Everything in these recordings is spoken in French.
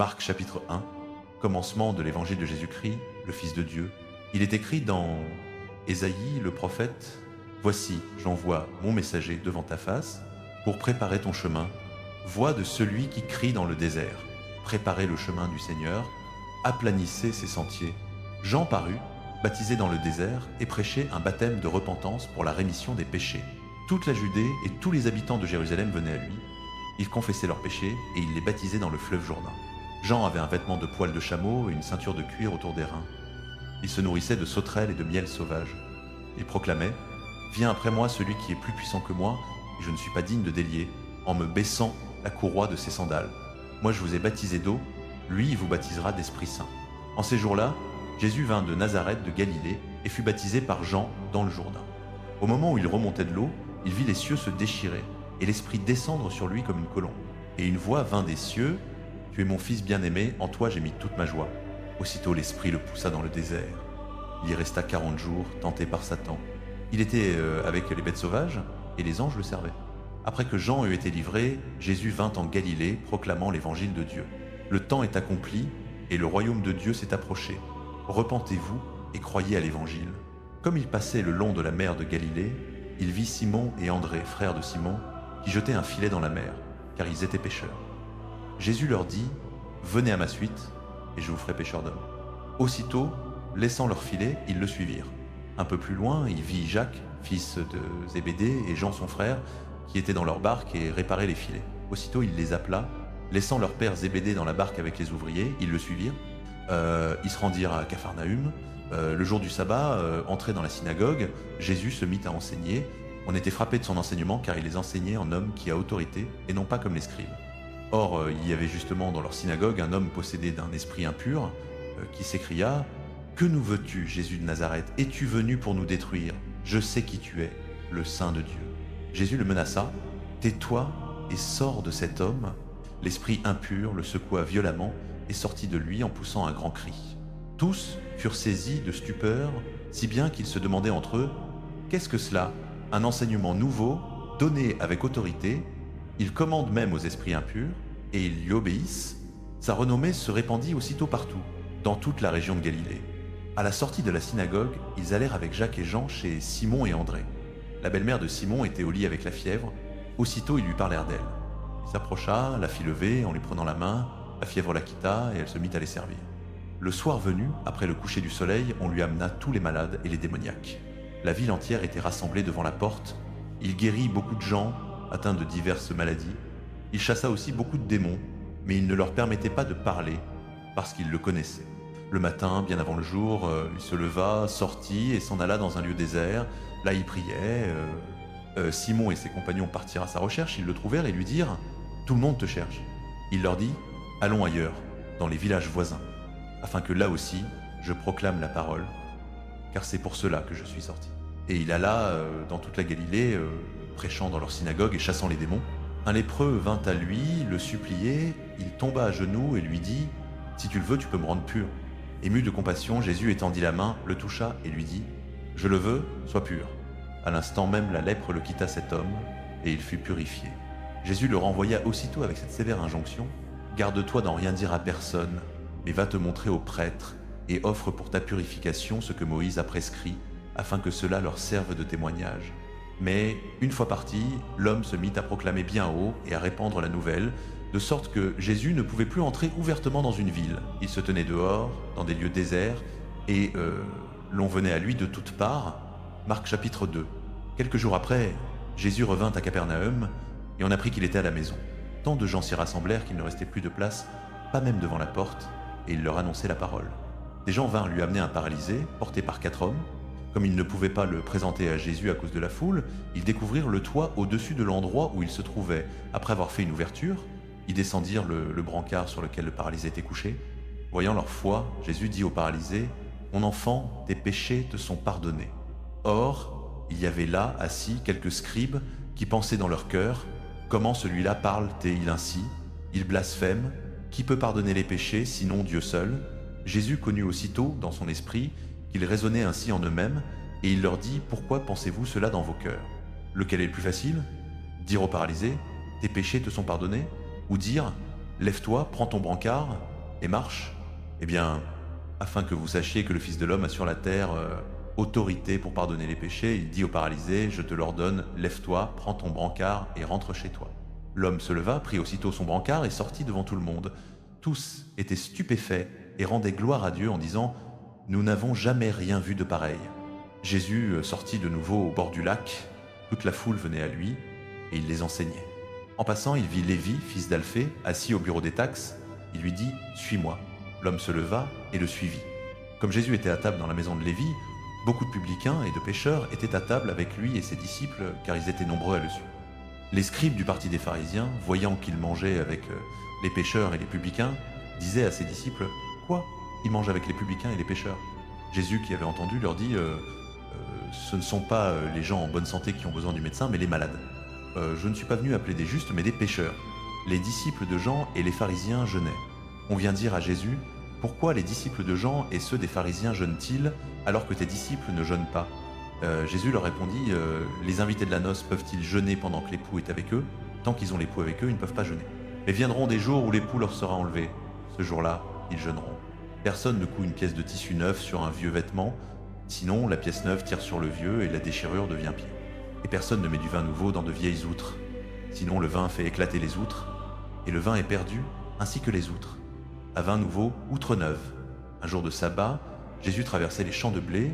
Marc chapitre 1, commencement de l'évangile de Jésus-Christ, le Fils de Dieu. Il est écrit dans Ésaïe le prophète, « Voici, j'envoie mon messager devant ta face pour préparer ton chemin. Voix de celui qui crie dans le désert. Préparez le chemin du Seigneur, aplanissez ses sentiers. » Jean parut, baptisé dans le désert, et prêchait un baptême de repentance pour la rémission des péchés. Toute la Judée et tous les habitants de Jérusalem venaient à lui. Ils confessaient leurs péchés et il les baptisait dans le fleuve Jourdain. Jean avait un vêtement de poil de chameau et une ceinture de cuir autour des reins. Il se nourrissait de sauterelles et de miel sauvage. Il proclamait « Viens après moi celui qui est plus puissant que moi, et je ne suis pas digne de délier, en me baissant la courroie de ses sandales. Moi je vous ai baptisé d'eau, lui il vous baptisera d'Esprit Saint. » En ces jours-là, Jésus vint de Nazareth de Galilée et fut baptisé par Jean dans le Jourdain. Au moment où il remontait de l'eau, il vit les cieux se déchirer et l'Esprit descendre sur lui comme une colombe. Et une voix vint des cieux, « Tu es mon Fils bien-aimé, en toi j'ai mis toute ma joie. » Aussitôt l'Esprit le poussa dans le désert. Il y resta 40 jours, tenté par Satan. Il était avec les bêtes sauvages, et les anges le servaient. Après que Jean eut été livré, Jésus vint en Galilée, proclamant l'évangile de Dieu. Le temps est accompli, et le royaume de Dieu s'est approché. Repentez-vous et croyez à l'évangile. Comme il passait le long de la mer de Galilée, il vit Simon et André, frères de Simon, qui jetaient un filet dans la mer, car ils étaient pêcheurs. Jésus leur dit « Venez à ma suite, et je vous ferai pêcheurs d'hommes. » Aussitôt, laissant leur filet, ils le suivirent. Un peu plus loin, il vit Jacques, fils de Zébédée, et Jean son frère, qui étaient dans leur barque et réparaient les filets. Aussitôt, il les appela. Laissant leur père Zébédée dans la barque avec les ouvriers, ils le suivirent. Ils se rendirent à Capharnaüm. Le jour du sabbat, entré dans la synagogue, Jésus se mit à enseigner. On était frappé de son enseignement car il les enseignait en homme qui a autorité et non pas comme les scribes. Or, il y avait justement dans leur synagogue un homme possédé d'un esprit impur qui s'écria « Que nous veux-tu, Jésus de Nazareth? Es-tu venu pour nous détruire? Je sais qui tu es, le Saint de Dieu. » Jésus le menaça « Tais-toi et sors de cet homme. » L'esprit impur le secoua violemment et sortit de lui en poussant un grand cri. Tous furent saisis de stupeur, si bien qu'ils se demandaient entre eux « Qu'est-ce que cela? Un enseignement nouveau, donné avec autorité. Il commande même aux esprits impurs, et ils lui obéissent. » Sa renommée se répandit aussitôt partout, dans toute la région de Galilée. À la sortie de la synagogue, ils allèrent avec Jacques et Jean chez Simon et André. La belle-mère de Simon était au lit avec la fièvre. Aussitôt, ils lui parlèrent d'elle. Il s'approcha, la fit lever en lui prenant la main. La fièvre la quitta et elle se mit à les servir. Le soir venu, après le coucher du soleil, on lui amena tous les malades et les démoniaques. La ville entière était rassemblée devant la porte. Il guérit beaucoup de gens atteints de diverses maladies. Il chassa aussi beaucoup de démons, mais il ne leur permettait pas de parler parce qu'ils le connaissaient. Le matin, bien avant le jour, il se leva, sortit et s'en alla dans un lieu désert. Là, il priait. Simon et ses compagnons partirent à sa recherche. Ils le trouvèrent et lui dirent « Tout le monde te cherche. » Il leur dit « Allons ailleurs, dans les villages voisins, afin que là aussi, je proclame la parole, car c'est pour cela que je suis sorti. » Et il alla dans toute la Galilée, prêchant dans leur synagogue et chassant les démons. Un lépreux vint à lui, le suppliait, il tomba à genoux et lui dit « Si tu le veux, tu peux me rendre pur. » Ému de compassion, Jésus étendit la main, le toucha et lui dit « Je le veux, sois pur. » À l'instant même, la lèpre le quitta cet homme, et il fut purifié. Jésus le renvoya aussitôt avec cette sévère injonction « Garde-toi d'en rien dire à personne, mais va te montrer aux prêtres et offre pour ta purification ce que Moïse a prescrit, afin que cela leur serve de témoignage. » Mais, une fois parti, l'homme se mit à proclamer bien haut et à répandre la nouvelle, de sorte que Jésus ne pouvait plus entrer ouvertement dans une ville. Il se tenait dehors, dans des lieux déserts, et l'on venait à lui de toutes parts. Marc chapitre 2. Quelques jours après, Jésus revint à Capharnaüm, et on apprit qu'il était à la maison. Tant de gens s'y rassemblèrent qu'il ne restait plus de place, pas même devant la porte, et il leur annonçait la parole. Des gens vinrent lui amener un paralysé, porté par 4 hommes. Comme ils ne pouvaient pas le présenter à Jésus à cause de la foule, ils découvrirent le toit au-dessus de l'endroit où il se trouvait. Après avoir fait une ouverture, ils descendirent le brancard sur lequel le paralysé était couché. Voyant leur foi, Jésus dit au paralysé « Mon enfant, tes péchés te sont pardonnés. » Or, il y avait là, assis, quelques scribes qui pensaient dans leur cœur « Comment celui-là parle-t-il ainsi? Il blasphème. Qui peut pardonner les péchés, sinon Dieu seul ?» Jésus connut aussitôt, dans son esprit, qu'ils raisonnaient ainsi en eux-mêmes, et il leur dit « Pourquoi pensez-vous cela dans vos cœurs? Lequel est le plus facile? Dire au paralysé « Tes péchés te sont pardonnés ?» ou dire « Lève-toi, prends ton brancard et marche, eh bien, afin que vous sachiez que le Fils de l'homme a sur la terre autorité pour pardonner les péchés, il dit au paralysé, je te l'ordonne, lève-toi, prends ton brancard et rentre chez toi. L'homme se leva, prit aussitôt son brancard et sortit devant tout le monde. Tous étaient stupéfaits et rendaient gloire à Dieu en disant, nous n'avons jamais rien vu de pareil. Jésus sortit de nouveau au bord du lac, toute la foule venait à lui et il les enseignait. En passant, il vit Lévi, fils d'Alphée, assis au bureau des taxes. Il lui dit « Suis-moi ». L'homme se leva et le suivit. Comme Jésus était à table dans la maison de Lévi, beaucoup de publicains et de pécheurs étaient à table avec lui et ses disciples, car ils étaient nombreux à le suivre. Les scribes du parti des pharisiens, voyant qu'il mangeait avec les pécheurs et les publicains, disaient à ses disciples « Quoi ? Il mange avec les publicains et les pécheurs ?» Jésus, qui avait entendu, leur dit ce ne sont pas les gens en bonne santé qui ont besoin du médecin, mais les malades. Je ne suis pas venu appeler des justes, mais des pécheurs. » Les disciples de Jean et les pharisiens jeûnaient. On vient dire à Jésus « Pourquoi les disciples de Jean et ceux des pharisiens jeûnent-ils alors que tes disciples ne jeûnent pas ?» Jésus leur répondit « Les invités de la noce peuvent-ils jeûner pendant que l'époux est avec eux? Tant qu'ils ont l'époux avec eux, ils ne peuvent pas jeûner. Mais viendront des jours où l'époux leur sera enlevé. Ce jour-là, ils jeûneront. Personne ne coud une pièce de tissu neuf sur un vieux vêtement, sinon la pièce neuve tire sur le vieux et la déchirure devient pire. Et personne ne met du vin nouveau dans de vieilles outres, sinon le vin fait éclater les outres, et le vin est perdu, ainsi que les outres. À vin nouveau, outre neuve. Un jour de sabbat, Jésus traversait les champs de blé.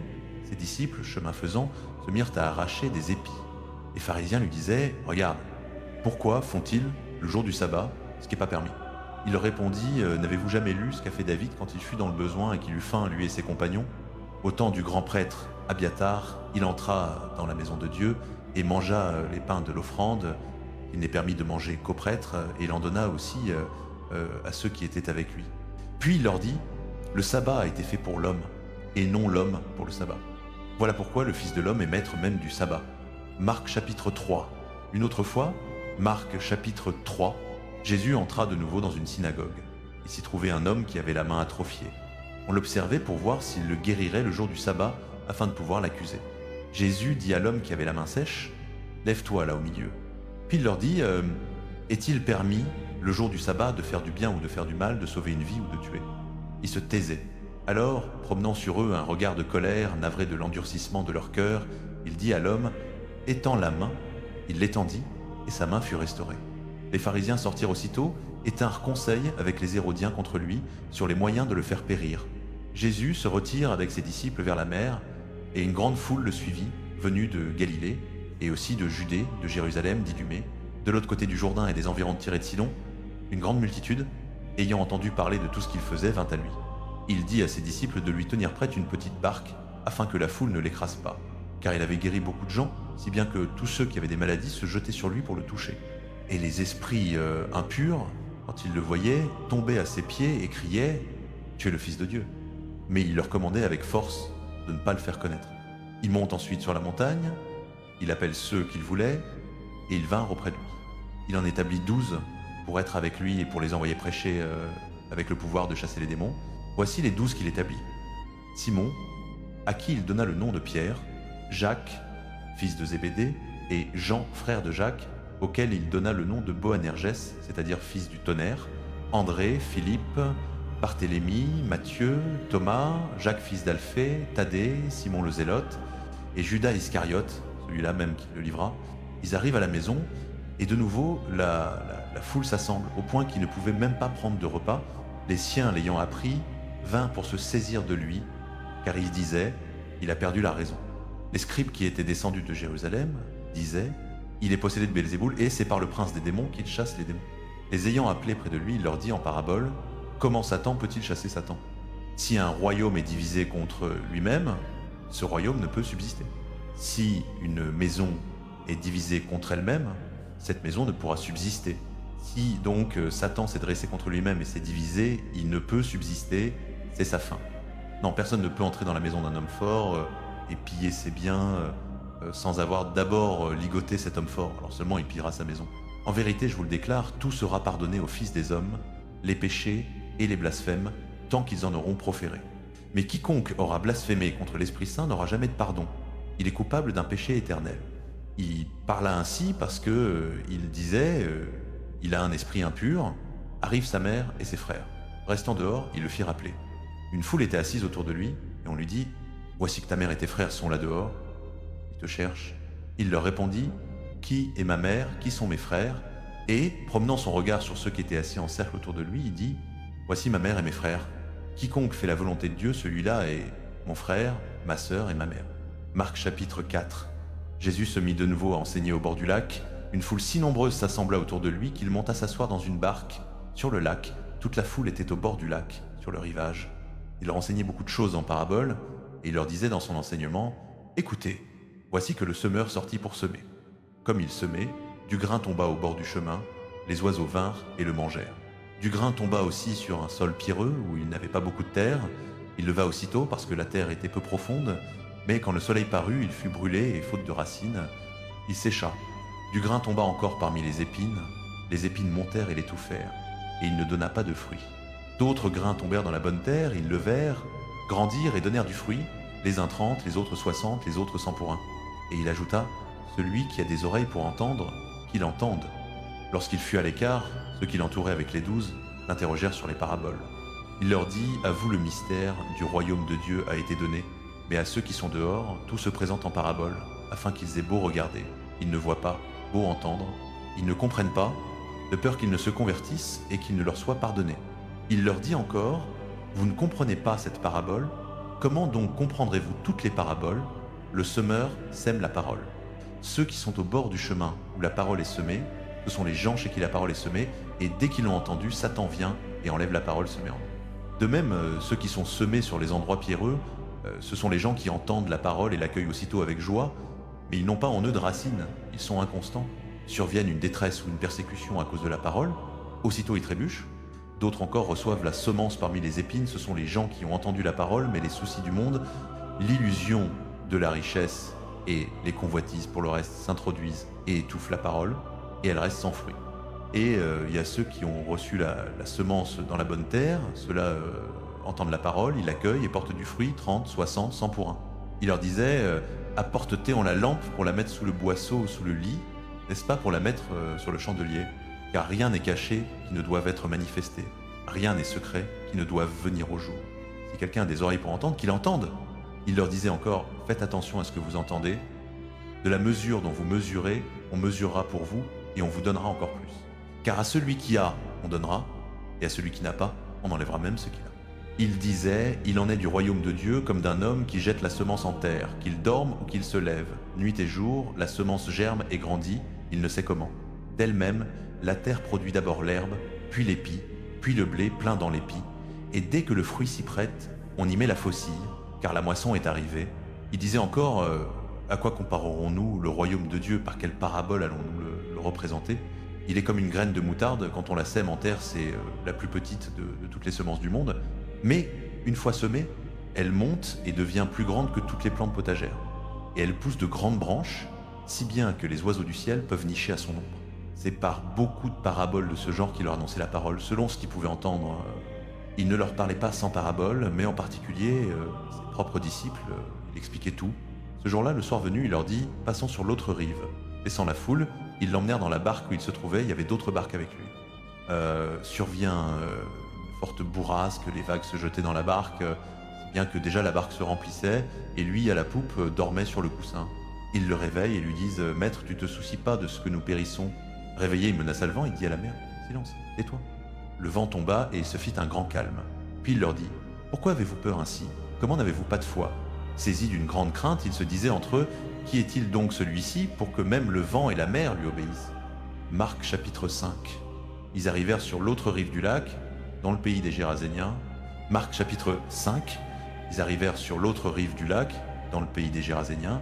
Ses disciples, chemin faisant, se mirent à arracher des épis. Les pharisiens lui disaient « Regarde, pourquoi font-ils, le jour du sabbat, ce qui n'est pas permis ?» Il leur répondit « N'avez-vous jamais lu ce qu'a fait David quand il fut dans le besoin et qu'il eut faim, lui et ses compagnons? Au temps du grand prêtre Abiatar, il entra dans la maison de Dieu et mangea les pains de l'offrande. Il n'est permis de manger qu'au prêtre, et il en donna aussi à ceux qui étaient avec lui. Puis il leur dit, le sabbat a été fait pour l'homme, et non l'homme pour le sabbat. Voilà pourquoi le Fils de l'homme est maître même du sabbat. » Marc chapitre 3. Une autre fois, Marc chapitre 3, Jésus entra de nouveau dans une synagogue. Il s'y trouvait un homme qui avait la main atrophiée. On l'observait pour voir s'il le guérirait le jour du sabbat, afin de pouvoir l'accuser. Jésus dit à l'homme qui avait la main sèche, « Lève-toi là au milieu. » Puis il leur dit, est-il permis, le jour du sabbat, de faire du bien ou de faire du mal, de sauver une vie ou de tuer? Ils se taisaient. Alors, promenant sur eux un regard de colère, navré de l'endurcissement de leur cœur, il dit à l'homme, « Étends la main. » Il l'étendit, et sa main fut restaurée. Les pharisiens sortirent aussitôt et tinrent conseil avec les Hérodiens contre lui sur les moyens de le faire périr. Jésus se retire avec ses disciples vers la mer, et une grande foule le suivit, venue de Galilée, et aussi de Judée, de Jérusalem, d'Idumée, de l'autre côté du Jourdain et des environs de Tyr et de Sidon. Une grande multitude, ayant entendu parler de tout ce qu'il faisait, vint à lui. Il dit à ses disciples de lui tenir prête une petite barque, afin que la foule ne l'écrase pas, car il avait guéri beaucoup de gens, si bien que tous ceux qui avaient des maladies se jetaient sur lui pour le toucher. Et les esprits impurs, quand ils le voyaient, tombaient à ses pieds et criaient « Tu es le Fils de Dieu !» Mais il leur commandait avec force de ne pas le faire connaître. Il monte ensuite sur la montagne, il appelle ceux qu'il voulait, et ils vinrent auprès de lui. Il en établit 12 pour être avec lui et pour les envoyer prêcher avec le pouvoir de chasser les démons. Voici les 12 qu'il établit. Simon, à qui il donna le nom de Pierre, Jacques, fils de Zébédée, et Jean, frère de Jacques, auquel il donna le nom de Boanerges, c'est-à-dire fils du tonnerre, André, Philippe, Barthélemy, Matthieu, Thomas, Jacques fils d'Alphée, Thaddée, Simon le Zélote, et Judas Iscariote, celui-là même qui le livra. Ils arrivent à la maison, et de nouveau, la foule s'assemble, au point qu'ils ne pouvaient même pas prendre de repas. Les siens, l'ayant appris, vinrent pour se saisir de lui, car ils disaient, il a perdu la raison. Les scribes qui étaient descendus de Jérusalem disaient, il est possédé de Belzéboul, et c'est par le prince des démons qu'il chasse les démons. Les ayant appelés près de lui, il leur dit en parabole, comment Satan peut-il chasser Satan? Si un royaume est divisé contre lui-même, ce royaume ne peut subsister. Si une maison est divisée contre elle-même, cette maison ne pourra subsister. Si donc Satan s'est dressé contre lui-même et s'est divisé, il ne peut subsister, c'est sa fin. Non, personne ne peut entrer dans la maison d'un homme fort et piller ses biens sans avoir d'abord ligoté cet homme fort, alors seulement il pillera sa maison. En vérité, je vous le déclare, tout sera pardonné aux fils des hommes, les péchés et les blasphèmes, tant qu'ils en auront proféré. Mais quiconque aura blasphémé contre l'Esprit Saint n'aura jamais de pardon. Il est coupable d'un péché éternel. Il parla ainsi parce que il disait il a un esprit impur, arrive sa mère et ses frères. Restant dehors, il le fit rappeler. Une foule était assise autour de lui, et on lui dit « Voici que ta mère et tes frères sont là dehors. Ils te cherchent. » Il leur répondit « Qui est ma mère? Qui sont mes frères ?» Et, promenant son regard sur ceux qui étaient assis en cercle autour de lui, il dit « Voici ma mère et mes frères. Quiconque fait la volonté de Dieu, celui-là est mon frère, ma sœur et ma mère. » Marc chapitre 4. Jésus se mit de nouveau à enseigner au bord du lac. Une foule si nombreuse s'assembla autour de lui qu'il monta s'asseoir dans une barque. Sur le lac, toute la foule était au bord du lac, sur le rivage. Il leur enseignait beaucoup de choses en paraboles, et il leur disait dans son enseignement « Écoutez, voici que le semeur sortit pour semer. Comme il semait, du grain tomba au bord du chemin, les oiseaux vinrent et le mangèrent. Du grain tomba aussi sur un sol pierreux où il n'avait pas beaucoup de terre. Il leva aussitôt parce que la terre était peu profonde, mais quand le soleil parut, il fut brûlé et faute de racines, il sécha. Du grain tomba encore parmi les épines montèrent et l'étouffèrent, et il ne donna pas de fruits. D'autres grains tombèrent dans la bonne terre, ils levèrent, grandirent et donnèrent du fruit, les uns 30, les autres 60, les autres 100 pour un. Et il ajouta, celui qui a des oreilles pour entendre, qu'il entende. Lorsqu'il fut à l'écart, ceux qui l'entouraient avec les 12 l'interrogèrent sur les paraboles. Il leur dit, à vous le mystère du royaume de Dieu a été donné, mais à ceux qui sont dehors, tout se présente en paraboles, afin qu'ils aient beau regarder, ils ne voient pas, beau entendre, ils ne comprennent pas, de peur qu'ils ne se convertissent et qu'il ne leur soit pardonné. Il leur dit encore, vous ne comprenez pas cette parabole, comment donc comprendrez-vous toutes les paraboles? Le semeur sème la parole. Ceux qui sont au bord du chemin où la parole est semée, ce sont les gens chez qui la parole est semée, et dès qu'ils l'ont entendue, Satan vient et enlève la parole semée en eux. De même, ceux qui sont semés sur les endroits pierreux, ce sont les gens qui entendent la parole et l'accueillent aussitôt avec joie, mais ils n'ont pas en eux de racines, ils sont inconstants. Survienne une détresse ou une persécution à cause de la parole, aussitôt ils trébuchent. D'autres encore reçoivent la semence parmi les épines, ce sont les gens qui ont entendu la parole, mais les soucis du monde, l'illusion de la richesse et les convoitises pour le reste s'introduisent et étouffent la parole, et elle reste sans fruit. Et il y a ceux qui ont reçu la semence dans la bonne terre, ceux-là entendent la parole, ils l'accueillent et portent du fruit, 30, 60, 100 pour un. Il leur disait, apporte-t-on la lampe pour la mettre sous le boisseau ou sous le lit, n'est-ce pas pour la mettre sur le chandelier? Car rien n'est caché qui ne doive être manifesté, rien n'est secret qui ne doive venir au jour. Si quelqu'un a des oreilles pour entendre, qu'il entende. Il leur disait encore, faites attention à ce que vous entendez, de la mesure dont vous mesurez, on mesurera pour vous et on vous donnera encore plus. Car à celui qui a, on donnera, et à celui qui n'a pas, on enlèvera même ce qu'il a. Il disait, il en est du royaume de Dieu comme d'un homme qui jette la semence en terre, qu'il dorme ou qu'il se lève. Nuit et jour, la semence germe et grandit, il ne sait comment. D'elle-même, la terre produit d'abord l'herbe, puis l'épi, puis le blé plein dans l'épi, et dès que le fruit s'y prête, on y met la faucille, car la moisson est arrivée. Il disait encore, à quoi comparerons-nous le royaume de Dieu, par quelle parabole allons-nous le représenter? Il est comme une graine de moutarde, quand on la sème en terre, c'est la plus petite de toutes les semences du monde, mais une fois semée, elle monte et devient plus grande que toutes les plantes potagères. Et elle pousse de grandes branches, si bien que les oiseaux du ciel peuvent nicher à son ombre. C'est par beaucoup de paraboles de ce genre qu'il leur annonçait la parole, selon ce qu'ils pouvaient entendre. Il ne leur parlait pas sans paraboles, mais en particulier, ses propres disciples, il expliquait tout. Ce jour-là, le soir venu, il leur dit « Passons sur l'autre rive ». Laissant la foule, ils l'emmenèrent dans la barque où il se trouvait, il y avait d'autres barques avec lui. Survient une forte bourrasque, les vagues se jetaient dans la barque, si bien que déjà la barque se remplissait, et lui, à la poupe, dormait sur le coussin. Ils le réveillent et lui disent « Maître, tu te soucies pas de ce que nous périssons ?» Réveillé, il menaça le vent, il dit à la mer « Silence, tais-toi ». Le vent tomba et il se fit un grand calme. Puis il leur dit « Pourquoi avez-vous peur ainsi? Comment n'avez-vous pas de foi ?» Saisis d'une grande crainte, ils se disaient entre eux « Qui est-il donc celui-ci pour que même le vent et la mer lui obéissent ?» Marc chapitre 5. Ils arrivèrent sur l'autre rive du lac, dans le pays des Géraséniens. Marc chapitre 5. Ils arrivèrent sur l'autre rive du lac, dans le pays des Géraséniens.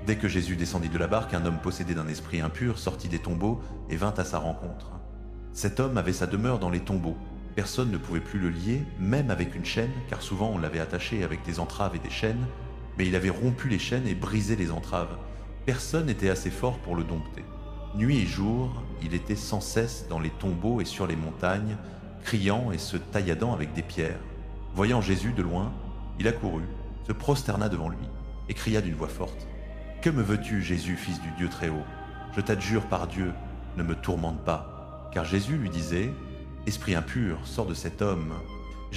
Dès que Jésus descendit de la barque, un homme possédé d'un esprit impur sortit des tombeaux et vint à sa rencontre. Cet homme avait sa demeure dans les tombeaux. Personne ne pouvait plus le lier, même avec une chaîne, car souvent on l'avait attaché avec des entraves et des chaînes, mais il avait rompu les chaînes et brisé les entraves. Personne n'était assez fort pour le dompter. Nuit et jour, il était sans cesse dans les tombeaux et sur les montagnes, criant et se tailladant avec des pierres. Voyant Jésus de loin, il accourut, se prosterna devant lui et cria d'une voix forte « Que me veux-tu, Jésus, fils du Dieu très haut? Je t'adjure par Dieu, ne me tourmente pas. » Car Jésus lui disait « Esprit impur, sors de cet homme. »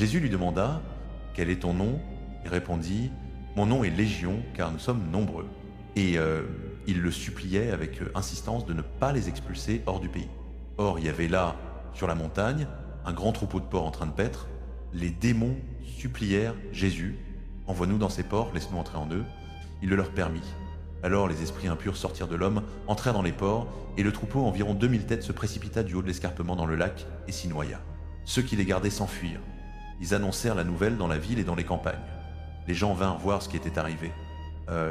Jésus lui demanda « Quel est ton nom ?» Il répondit « Mon nom est Légion, car nous sommes nombreux. » Et il le suppliait avec insistance de ne pas les expulser hors du pays. Or, il y avait là, sur la montagne, un grand troupeau de porcs en train de paître. Les démons supplièrent Jésus « Envoie-nous dans ces porcs, laisse-nous entrer en eux. » Il le leur permit. Alors les esprits impurs sortirent de l'homme, entrèrent dans les porcs, et le troupeau, environ 2000 têtes, se précipita du haut de l'escarpement dans le lac et s'y noya. Ceux qui les gardaient s'enfuirent. Ils annoncèrent la nouvelle dans la ville et dans les campagnes. Les gens vinrent voir ce qui était arrivé.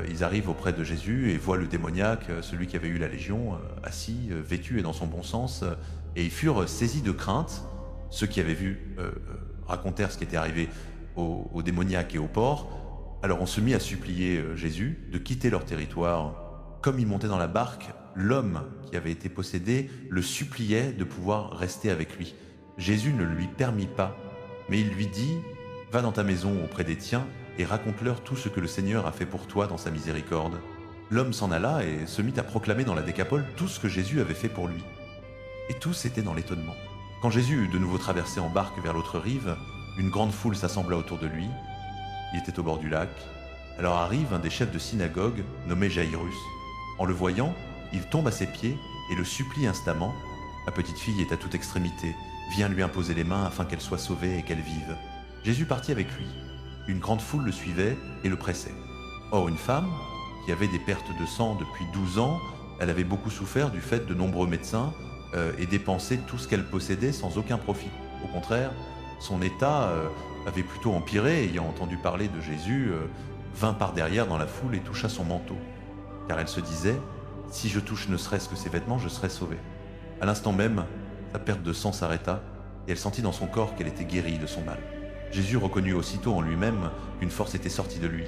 Ils arrivent auprès de Jésus et voient le démoniaque, celui qui avait eu la légion, assis, vêtu et dans son bon sens, et ils furent saisis de crainte. Ceux qui avaient vu racontèrent ce qui était arrivé au démoniaque et au porc. Alors on se mit à supplier Jésus de quitter leur territoire. Comme il montait dans la barque, l'homme qui avait été possédé le suppliait de pouvoir rester avec lui. Jésus ne lui permit pas, mais il lui dit « Va dans ta maison auprès des tiens et raconte-leur tout ce que le Seigneur a fait pour toi dans sa miséricorde. » L'homme s'en alla et se mit à proclamer dans la décapole tout ce que Jésus avait fait pour lui. Et tous étaient dans l'étonnement. Quand Jésus eut de nouveau traversé en barque vers l'autre rive, une grande foule s'assembla autour de lui. Il était au bord du lac. Alors arrive un des chefs de synagogue, nommé Jairus. En le voyant, il tombe à ses pieds et le supplie instamment. La petite fille est à toute extrémité. Viens lui imposer les mains afin qu'elle soit sauvée et qu'elle vive. Jésus partit avec lui. Une grande foule le suivait et le pressait. Or, une femme, qui avait des pertes de sang depuis 12 ans, elle avait beaucoup souffert du fait de nombreux médecins et dépensé tout ce qu'elle possédait sans aucun profit. Au contraire, son état avait plutôt empiré, ayant entendu parler de Jésus, vint par derrière dans la foule et toucha son manteau. Car elle se disait, si je touche ne serait-ce que ses vêtements, je serai sauvée. À l'instant même, sa perte de sang s'arrêta et elle sentit dans son corps qu'elle était guérie de son mal. Jésus reconnut aussitôt en lui-même qu'une force était sortie de lui.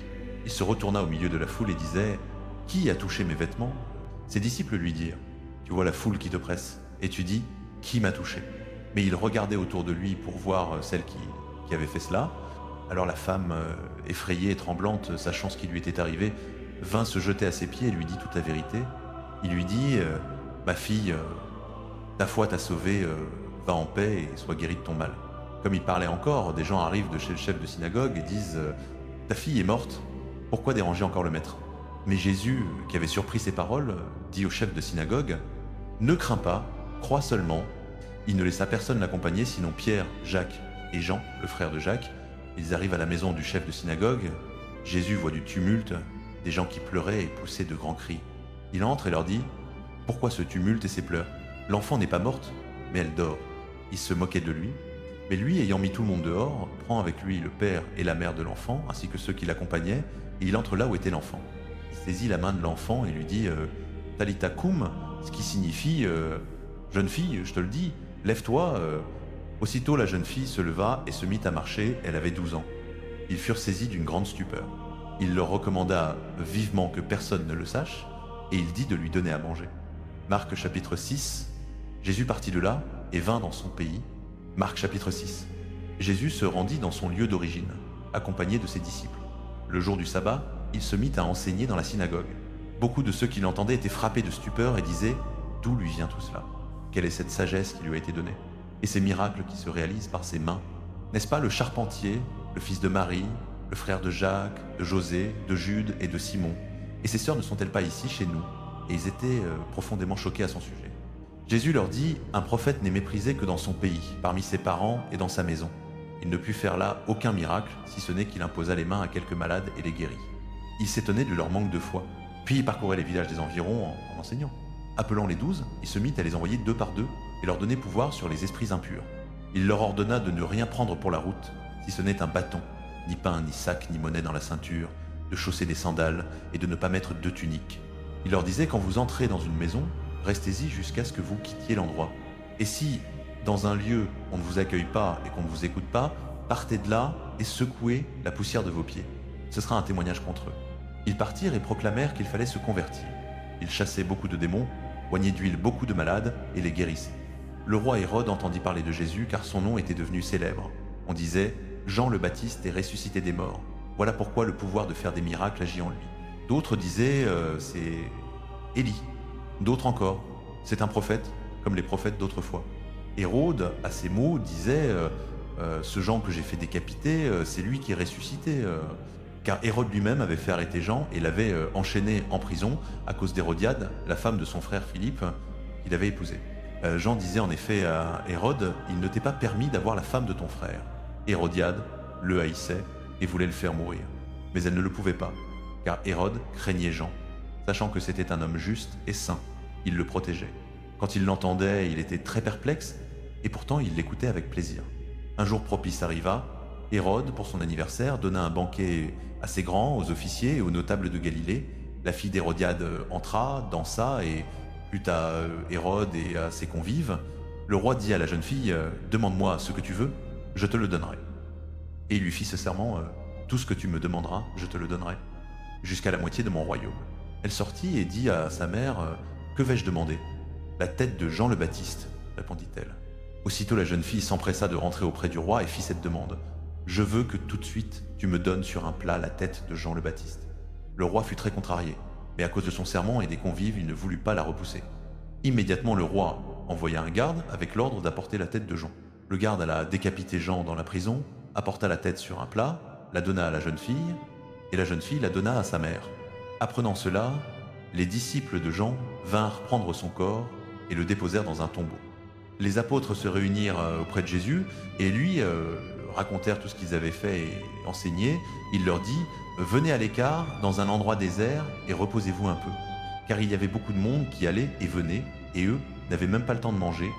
Il se retourna au milieu de la foule et disait « Qui a touché mes vêtements ?» Ses disciples lui dirent « Tu vois la foule qui te presse, et tu dis « Qui m'a touché ?» Mais il regardait autour de lui pour voir celle qui avait fait cela. Alors la femme, effrayée et tremblante, sachant ce qui lui était arrivé, vint se jeter à ses pieds et lui dit toute la vérité. Il lui dit « Ma fille, ta foi t'a sauvée, va en paix et sois guérie de ton mal. » Comme il parlait encore, des gens arrivent de chez le chef de synagogue et disent « Ta fille est morte, pourquoi déranger encore le maître ?» Mais Jésus, qui avait surpris ces paroles, dit au chef de synagogue « Ne crains pas, crois seulement. » Il ne laissa personne l'accompagner, sinon Pierre, Jacques et Jean, le frère de Jacques. Ils arrivent à la maison du chef de synagogue. Jésus voit du tumulte, des gens qui pleuraient et poussaient de grands cris. Il entre et leur dit « Pourquoi ce tumulte et ces pleurs? L'enfant n'est pas morte, mais elle dort. » Il se moquait de lui. Mais lui, ayant mis tout le monde dehors, prend avec lui le père et la mère de l'enfant, ainsi que ceux qui l'accompagnaient, et il entre là où était l'enfant. Il saisit la main de l'enfant et lui dit « Talita koum », ce qui signifie « Jeune fille, je te le dis, lève-toi ». Aussitôt la jeune fille se leva et se mit à marcher, elle avait 12 ans. Ils furent saisis d'une grande stupeur. Il leur recommanda vivement que personne ne le sache, et il dit de lui donner à manger. Marc chapitre 6, Jésus partit de là et vint dans son pays. Marc chapitre 6. Jésus se rendit dans son lieu d'origine, accompagné de ses disciples. Le jour du sabbat, il se mit à enseigner dans la synagogue. Beaucoup de ceux qui l'entendaient étaient frappés de stupeur et disaient « D'où lui vient tout cela? Quelle est cette sagesse qui lui a été donnée? Et ces miracles qui se réalisent par ses mains? N'est-ce pas le charpentier, le fils de Marie, le frère de Jacques, de José, de Jude et de Simon? Et ses sœurs ne sont-elles pas ici chez nous ?» Et ils étaient profondément choqués à son sujet. Jésus leur dit « Un prophète n'est méprisé que dans son pays, parmi ses parents et dans sa maison. » Il ne put faire là aucun miracle, si ce n'est qu'il imposa les mains à quelques malades et les guérit. Il s'étonnait de leur manque de foi. Puis il parcourait les villages des environs en enseignant. Appelant les 12, il se mit à les envoyer 2 par 2 et leur donner pouvoir sur les esprits impurs. Il leur ordonna de ne rien prendre pour la route, si ce n'est un bâton, ni pain, ni sac, ni monnaie dans la ceinture, de chausser des sandales et de ne pas mettre 2 tuniques. Il leur disait « Quand vous entrez dans une maison, restez-y jusqu'à ce que vous quittiez l'endroit. Et si, dans un lieu, on ne vous accueille pas et qu'on ne vous écoute pas, partez de là et secouez la poussière de vos pieds. Ce sera un témoignage contre eux. » Ils partirent et proclamèrent qu'il fallait se convertir. Ils chassaient beaucoup de démons, oignaient d'huile beaucoup de malades et les guérissaient. Le roi Hérode entendit parler de Jésus car son nom était devenu célèbre. On disait « Jean le Baptiste est ressuscité des morts. Voilà pourquoi le pouvoir de faire des miracles agit en lui. » D'autres disaient « C'est Élie. » D'autres encore « C'est un prophète, comme les prophètes d'autrefois. » Hérode, à ces mots, disait ce Jean que j'ai fait décapiter, c'est lui qui est ressuscité. Car Hérode lui-même avait fait arrêter Jean et l'avait enchaîné en prison à cause d'Hérodiade, la femme de son frère Philippe, qu'il avait épousée. Jean disait en effet à Hérode, il ne t'est pas permis d'avoir la femme de ton frère. Hérodiade le haïssait et voulait le faire mourir. Mais elle ne le pouvait pas, car Hérode craignait Jean, sachant que c'était un homme juste et saint. Il le protégeait. Quand il l'entendait, il était très perplexe, et pourtant il l'écoutait avec plaisir. Un jour propice arriva, Hérode, pour son anniversaire, donna un banquet assez grand aux officiers et aux notables de Galilée. La fille d'Hérodiade entra, dansa et plut à Hérode et à ses convives. Le roi dit à la jeune fille, demande-moi ce que tu veux, je te le donnerai. Et il lui fit ce serment, tout ce que tu me demanderas, je te le donnerai, jusqu'à la moitié de mon royaume. Elle sortit et dit à sa mère, que vais-je demander? La tête de Jean le Baptiste, répondit-elle. Aussitôt la jeune fille s'empressa de rentrer auprès du roi et fit cette demande. Je veux que tout de suite tu me donnes sur un plat la tête de Jean le Baptiste. Le roi fut très contrarié, mais à cause de son serment et des convives, il ne voulut pas la repousser. Immédiatement le roi envoya un garde avec l'ordre d'apporter la tête de Jean. Le garde alla décapiter Jean dans la prison, apporta la tête sur un plat, la donna à la jeune fille, et la jeune fille la donna à sa mère. Apprenant cela, les disciples de Jean vinrent prendre son corps et le déposèrent dans un tombeau. Les apôtres se réunirent auprès de Jésus et lui racontèrent tout ce qu'ils avaient fait et enseigné. Il leur dit « Venez à l'écart, dans un endroit désert, et reposez-vous un peu. » Car il y avait beaucoup de monde qui allait et venait, et eux n'avaient même pas le temps de manger.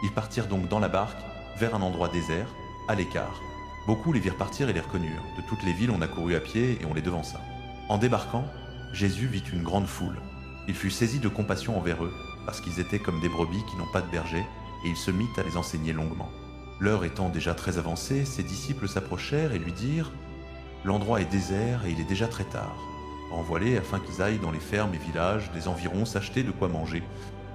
Ils partirent donc dans la barque, vers un endroit désert, à l'écart. Beaucoup les virent partir et les reconnurent. De toutes les villes, on accourut à pied et on les devança. En débarquant, Jésus vit une grande foule. Il fut saisi de compassion envers eux, parce qu'ils étaient comme des brebis qui n'ont pas de berger, et il se mit à les enseigner longuement. L'heure étant déjà très avancée, ses disciples s'approchèrent et lui dirent « L'endroit est désert et il est déjà très tard. Envoie-les afin qu'ils aillent dans les fermes et villages des environs s'acheter de quoi manger. »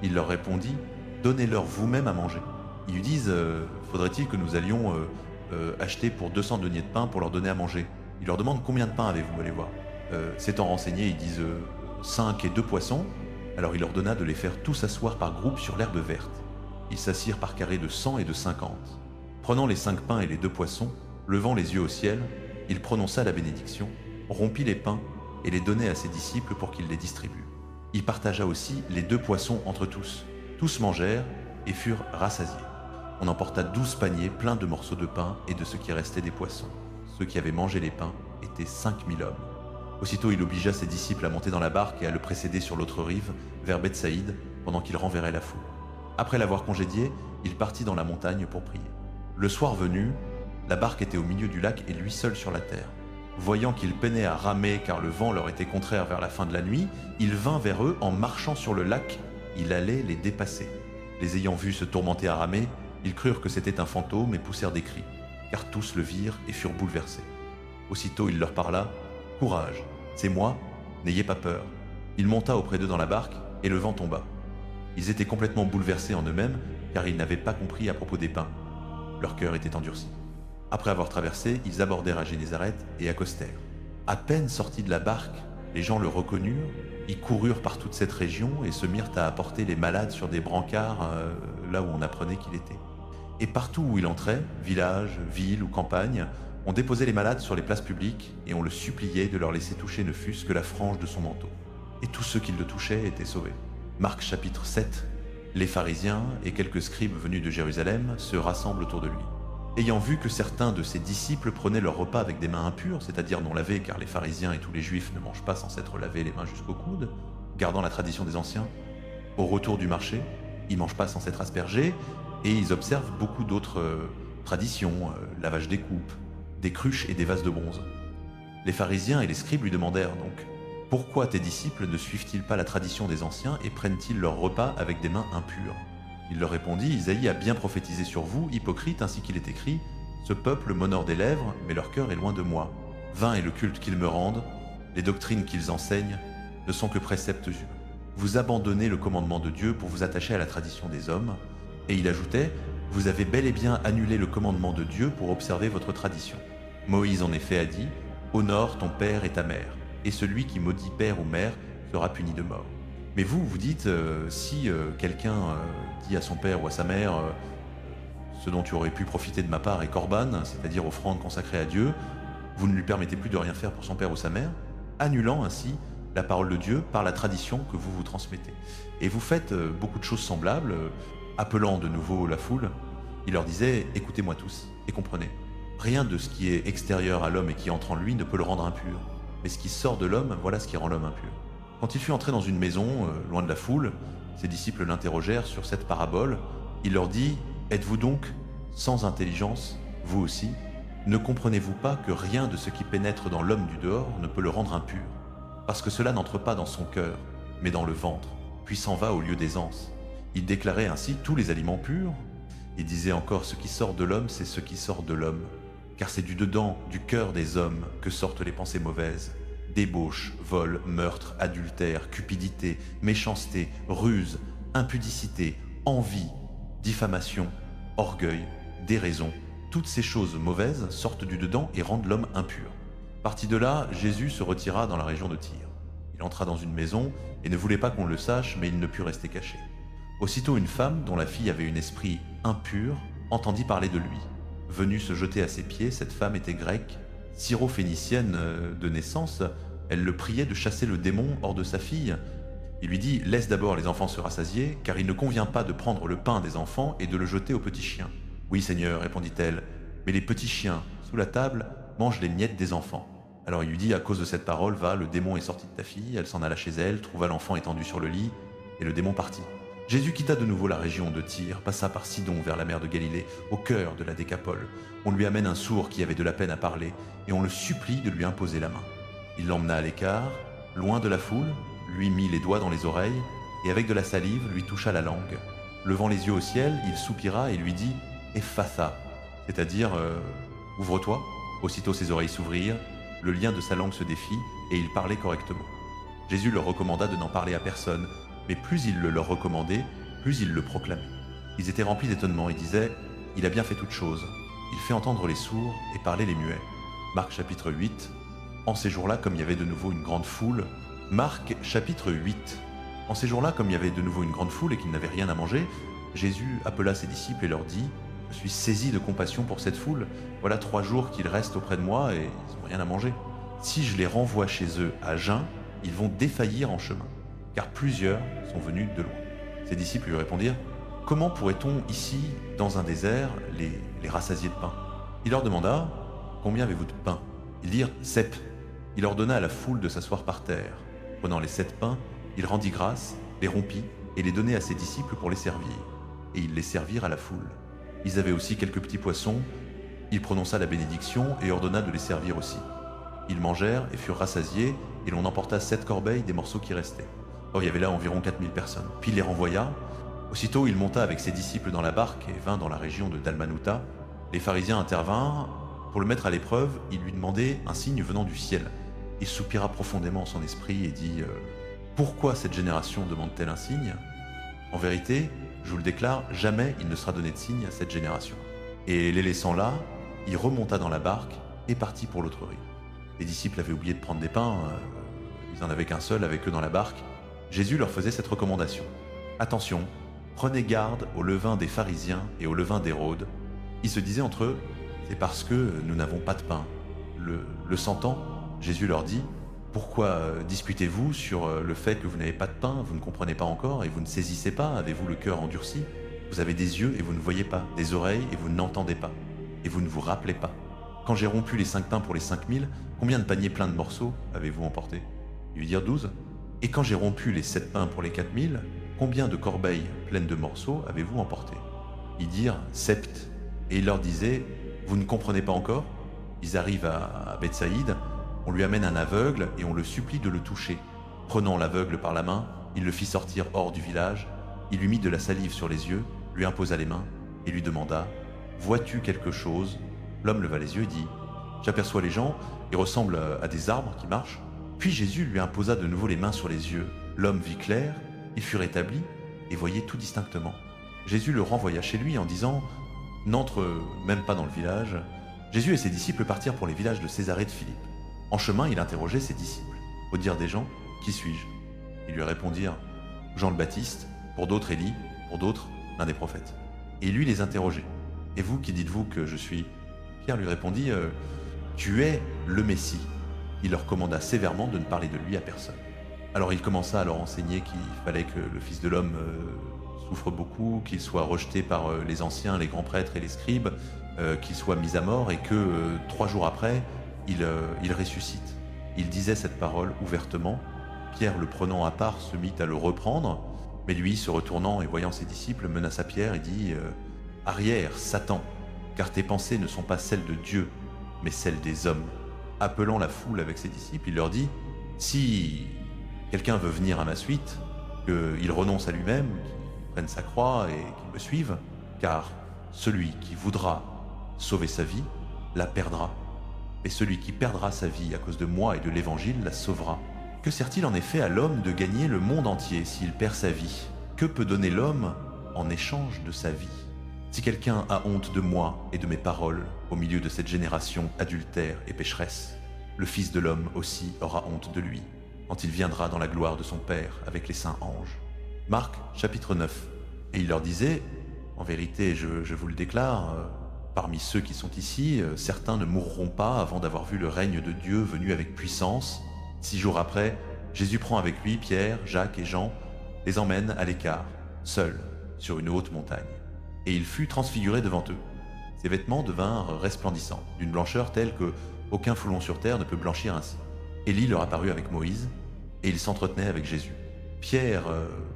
Il leur répondit « Donnez-leur vous-même à manger. » Ils lui disent « Faudrait-il que nous allions acheter pour 200 deniers de pain pour leur donner à manger ?» Il leur demande « Combien de pain avez-vous ? Allez voir. » S'étant renseignés, ils disent 5 et 2 poissons. Alors il leur donna de les faire tous asseoir par groupes sur l'herbe verte. Ils s'assirent par carrés de 100 et de 50. Prenant les 5 pains et les 2 poissons, levant les yeux au ciel, il prononça la bénédiction, rompit les pains et les donnait à ses disciples pour qu'ils les distribuent. Il partagea aussi les 2 poissons entre tous. Tous mangèrent et furent rassasiés. On emporta 12 paniers pleins de morceaux de pain et de ce qui restait des poissons. Ceux qui avaient mangé les pains étaient 5000 hommes. Aussitôt il obligea ses disciples à monter dans la barque et à le précéder sur l'autre rive, vers Bethsaïde, pendant qu'il renverrait la foule. Après l'avoir congédié, il partit dans la montagne pour prier. Le soir venu, la barque était au milieu du lac et lui seul sur la terre. Voyant qu'il peinait à ramer car le vent leur était contraire vers la fin de la nuit, il vint vers eux en marchant sur le lac. Il allait les dépasser. Les ayant vus se tourmenter à ramer, ils crurent que c'était un fantôme et poussèrent des cris, car tous le virent et furent bouleversés. Aussitôt il leur parla « Courage, c'est moi, n'ayez pas peur. » Il monta auprès d'eux dans la barque et le vent tomba. Ils étaient complètement bouleversés en eux-mêmes car ils n'avaient pas compris à propos des pains. Leur cœur était endurci. Après avoir traversé, ils abordèrent à Génézareth et accostèrent. À peine sortis de la barque, les gens le reconnurent, ils coururent par toute cette région et se mirent à apporter les malades sur des brancards là où on apprenait qu'il était. Et partout où il entrait, village, ville ou campagne, on déposait les malades sur les places publiques et on le suppliait de leur laisser toucher ne fût-ce que la frange de son manteau. Et tous ceux qui le touchaient étaient sauvés. Marc chapitre 7. Les pharisiens et quelques scribes venus de Jérusalem se rassemblent autour de lui. Ayant vu que certains de ses disciples prenaient leur repas avec des mains impures, c'est-à-dire non lavées, car les pharisiens et tous les juifs ne mangent pas sans s'être lavés les mains jusqu'au coude, gardant la tradition des anciens, au retour du marché, ils ne mangent pas sans s'être aspergés, et ils observent beaucoup d'autres traditions, lavage des coupes, des cruches et des vases de bronze. Les pharisiens et les scribes lui demandèrent donc « Pourquoi tes disciples ne suivent-ils pas la tradition des anciens et prennent-ils leur repas avec des mains impures ?» Il leur répondit « Isaïe a bien prophétisé sur vous, hypocrites, ainsi qu'il est écrit « Ce peuple m'honore des lèvres, mais leur cœur est loin de moi. Vain est le culte qu'ils me rendent, les doctrines qu'ils enseignent ne sont que préceptes humains. Vous abandonnez le commandement de Dieu pour vous attacher à la tradition des hommes. » Et il ajoutait « Vous avez bel et bien annulé le commandement de Dieu pour observer votre tradition. Moïse en effet a dit « Honore ton père et ta mère, et celui qui maudit père ou mère sera puni de mort. » Mais vous, vous dites, si quelqu'un dit à son père ou à sa mère ce dont tu aurais pu profiter de ma part est corban, c'est-à-dire offrande consacrée à Dieu. Vous ne lui permettez plus de rien faire pour son père ou sa mère, annulant ainsi la parole de Dieu par la tradition que vous vous transmettez. Et vous faites beaucoup de choses semblables, appelant de nouveau la foule. Il leur disait « Écoutez-moi tous et comprenez. Rien de ce qui est extérieur à l'homme et qui entre en lui ne peut le rendre impur. Mais ce qui sort de l'homme, voilà ce qui rend l'homme impur. » Quand il fut entré dans une maison, loin de la foule, ses disciples l'interrogèrent sur cette parabole. Il leur dit « Êtes-vous donc sans intelligence, vous aussi? Ne comprenez-vous pas que rien de ce qui pénètre dans l'homme du dehors ne peut le rendre impur? Parce que cela n'entre pas dans son cœur, mais dans le ventre, puis s'en va au lieu des anses. » Il déclarait ainsi tous les aliments purs. Il disait encore « Ce qui sort de l'homme, c'est ce qui sort de l'homme. Car c'est du dedans, du cœur des hommes, que sortent les pensées mauvaises. Débauche, vol, meurtre, adultère, cupidité, méchanceté, ruse, impudicité, envie, diffamation, orgueil, déraison. Toutes ces choses mauvaises sortent du dedans et rendent l'homme impur. » Parti de là, Jésus se retira dans la région de Tyr. Il entra dans une maison et ne voulait pas qu'on le sache, mais il ne put rester caché. Aussitôt une femme, dont la fille avait un esprit impur, entendit parler de lui. Venue se jeter à ses pieds, cette femme était grecque, syrophénicienne de naissance. Elle le priait de chasser le démon hors de sa fille. Il lui dit « Laisse d'abord les enfants se rassasier, car il ne convient pas de prendre le pain des enfants et de le jeter aux petits chiens. »« Oui, Seigneur, répondit-elle, mais les petits chiens, sous la table, mangent les miettes des enfants. » Alors il lui dit « À cause de cette parole, va, le démon est sorti de ta fille. » Elle s'en alla chez elle, trouva l'enfant étendu sur le lit, et le démon partit. Jésus quitta de nouveau la région de Tyr, passa par Sidon vers la mer de Galilée, au cœur de la Décapole. On lui amène un sourd qui avait de la peine à parler, et on le supplie de lui imposer la main. Il l'emmena à l'écart, loin de la foule, lui mit les doigts dans les oreilles, et avec de la salive lui toucha la langue. Levant les yeux au ciel, il soupira et lui dit « Ephatha », c'est-à-dire « Ouvre-toi ». Aussitôt ses oreilles s'ouvrirent, le lien de sa langue se défit, et il parlait correctement. Jésus leur recommanda de n'en parler à personne, mais plus il le leur recommandait, plus il le proclamait. Ils étaient remplis d'étonnement et disaient « Il a bien fait toutes choses. Il fait entendre les sourds et parler les muets. » Marc chapitre 8. En ces jours-là, comme il y avait de nouveau une grande foule, Marc chapitre 8. En ces jours-là, comme il y avait de nouveau une grande foule et qu'ils n'avaient rien à manger, Jésus appela ses disciples et leur dit « Je suis saisi de compassion pour cette foule. Voilà 3 jours qu'ils restent auprès de moi et ils n'ont rien à manger. Si je les renvoie chez eux à jeun, ils vont défaillir en chemin, car plusieurs sont venus de loin. » Ses disciples lui répondirent « Comment pourrait-on ici, dans un désert, les rassasier de pain ?» Il leur demanda « Combien avez-vous de pain ?» Ils dirent « 7. » Il ordonna à la foule de s'asseoir par terre. Prenant les 7 pains, il rendit grâce, les rompit et les donnait à ses disciples pour les servir. Et ils les servirent à la foule. Ils avaient aussi quelques petits poissons. Il prononça la bénédiction et ordonna de les servir aussi. Ils mangèrent et furent rassasiés, et l'on emporta 7 corbeilles des morceaux qui restaient. Or il y avait là environ 4000 personnes. Puis il les renvoya. Aussitôt il monta avec ses disciples dans la barque et vint dans la région de Dalmanouta. Les pharisiens intervinrent. Pour le mettre à l'épreuve, ils lui demandaient un signe venant du ciel. Il soupira profondément en son esprit et dit « Pourquoi cette génération demande-t-elle un signe ? En vérité, je vous le déclare, jamais il ne sera donné de signe à cette génération. » Et les laissant là, il remonta dans la barque et partit pour l'autre rive. Les disciples avaient oublié de prendre des pains, ils n'en avaient qu'un seul avec eux dans la barque. Jésus leur faisait cette recommandation. « Attention, prenez garde au levain des pharisiens et au levain d'Hérode. » Ils se disaient entre eux « C'est parce que nous n'avons pas de pain. » Le sentant, Jésus leur dit « Pourquoi disputez-vous sur le fait que vous n'avez pas de pain, vous ne comprenez pas encore et vous ne saisissez pas, avez-vous le cœur endurci? Vous avez des yeux et vous ne voyez pas, des oreilles et vous n'entendez pas, et vous ne vous rappelez pas. Quand j'ai rompu les 5 pains pour les 5000, combien de paniers pleins de morceaux avez-vous emporté ?» Ils lui dirent 12. « Et quand j'ai rompu les 7 pains pour les 4000, combien de corbeilles pleines de morceaux avez-vous emporté ?» Ils dirent 7. Et il leur disait « Vous ne comprenez pas encore ?» Ils arrivent à Bethsaïde, on lui amène un aveugle et on le supplie de le toucher. Prenant l'aveugle par la main, il le fit sortir hors du village, il lui mit de la salive sur les yeux, lui imposa les mains et lui demanda « Vois-tu quelque chose ?» L'homme leva les yeux et dit « J'aperçois les gens, ils ressemblent à des arbres qui marchent. » Puis Jésus lui imposa de nouveau les mains sur les yeux. L'homme vit clair, il fut rétabli et voyait tout distinctement. Jésus le renvoya chez lui en disant « N'entre même pas dans le village. » Jésus et ses disciples partirent pour les villages de Césarée de Philippe. En chemin, il interrogeait ses disciples. Au dire des gens, « Qui suis-je » Ils lui répondirent « Jean le Baptiste, pour d'autres Élie, pour d'autres l'un des prophètes. » Et lui les interrogeait. Et vous, qui dites-vous que je suis ?» Pierre lui répondit, Tu es le Messie. » Il leur commanda sévèrement de ne parler de lui à personne. Alors il commença à leur enseigner qu'il fallait que le Fils de l'homme souffre beaucoup, qu'il soit rejeté par les anciens, les grands prêtres et les scribes, qu'il soit mis à mort et que 3 jours après, il ressuscite. Il disait cette parole ouvertement. Pierre, le prenant à part, se mit à le reprendre, mais lui, se retournant et voyant ses disciples, menaça Pierre et dit « Arrière, Satan, car tes pensées ne sont pas celles de Dieu, mais celles des hommes. » Appelant la foule avec ses disciples, il leur dit « Si quelqu'un veut venir à ma suite, qu'il renonce à lui-même, qu'il prenne sa croix et qu'il me suive, car celui qui voudra sauver sa vie la perdra, et celui qui perdra sa vie à cause de moi et de l'Évangile la sauvera. Que sert-il en effet à l'homme de gagner le monde entier s'il perd sa vie? Que peut donner l'homme en échange de sa vie? Si quelqu'un a honte de moi et de mes paroles au milieu de cette génération adultère et pécheresse, le Fils de l'homme aussi aura honte de lui, quand il viendra dans la gloire de son Père avec les saints anges. » Marc, chapitre 9. Et il leur disait, « En vérité, je vous le déclare, parmi ceux qui sont ici, certains ne mourront pas avant d'avoir vu le règne de Dieu venu avec puissance. » 6 jours après, Jésus prend avec lui Pierre, Jacques et Jean, les emmène à l'écart, seuls, sur une haute montagne. Et il fut transfiguré devant eux. Ses vêtements devinrent resplendissants, d'une blancheur telle que aucun foulon sur terre ne peut blanchir ainsi. Élie leur apparut avec Moïse, et ils s'entretenaient avec Jésus. Pierre,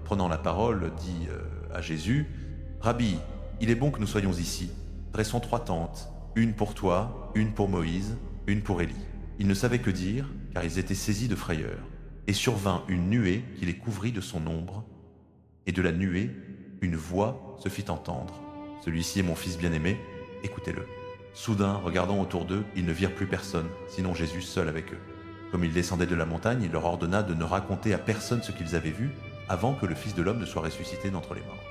prenant la parole, dit à Jésus, « Rabbi, il est bon que nous soyons ici. Dressons 3 tentes, une pour toi, une pour Moïse, une pour Élie. » Ils ne savaient que dire, car ils étaient saisis de frayeur. Et survint une nuée qui les couvrit de son ombre, et de la nuée, une voix se fit entendre. « Celui-ci est mon fils bien-aimé, écoutez-le. » Soudain, regardant autour d'eux, ils ne virent plus personne, sinon Jésus seul avec eux. Comme ils descendaient de la montagne, il leur ordonna de ne raconter à personne ce qu'ils avaient vu, avant que le Fils de l'homme ne soit ressuscité d'entre les morts.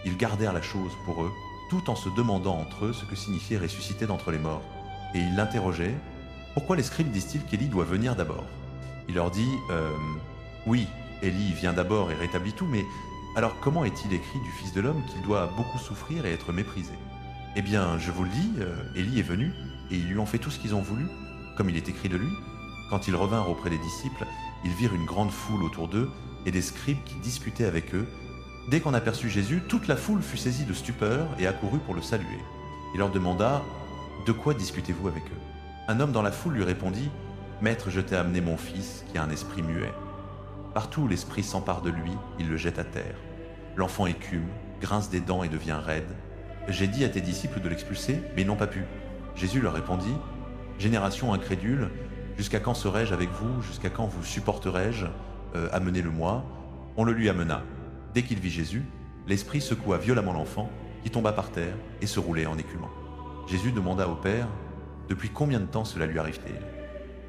Ils gardèrent la chose pour eux, tout en se demandant entre eux ce que signifiait ressusciter d'entre les morts. Et ils l'interrogeaient. « Pourquoi les scribes disent-ils qu'Élie doit venir d'abord ?» Il leur dit « Oui, Élie vient d'abord et rétablit tout, mais alors comment est-il écrit du Fils de l'homme qu'il doit beaucoup souffrir et être méprisé ? Eh bien, je vous le dis, Élie est venu, et ils lui ont fait tout ce qu'ils ont voulu, comme il est écrit de lui. Quand ils revinrent auprès des disciples, ils virent une grande foule autour d'eux et des scribes qui discutaient avec eux. Dès qu'on aperçut Jésus, toute la foule fut saisie de stupeur et accourut pour le saluer. Il leur demanda « De quoi discutez-vous avec eux ?» Un homme dans la foule lui répondit « Maître, je t'ai amené mon fils, qui a un esprit muet. Partout où l'esprit s'empare de lui, il le jette à terre. L'enfant écume, grince des dents et devient raide. J'ai dit à tes disciples de l'expulser, mais ils n'ont pas pu. » Jésus leur répondit « Génération incrédule, jusqu'à quand serai-je avec vous? Jusqu'à quand vous supporterai-je? Amenez-le-moi. » On le lui amena. Dès qu'il vit Jésus, l'esprit secoua violemment l'enfant, qui tomba par terre et se roulait en écumant. Jésus demanda au Père « Depuis combien de temps cela lui arrive-t-il »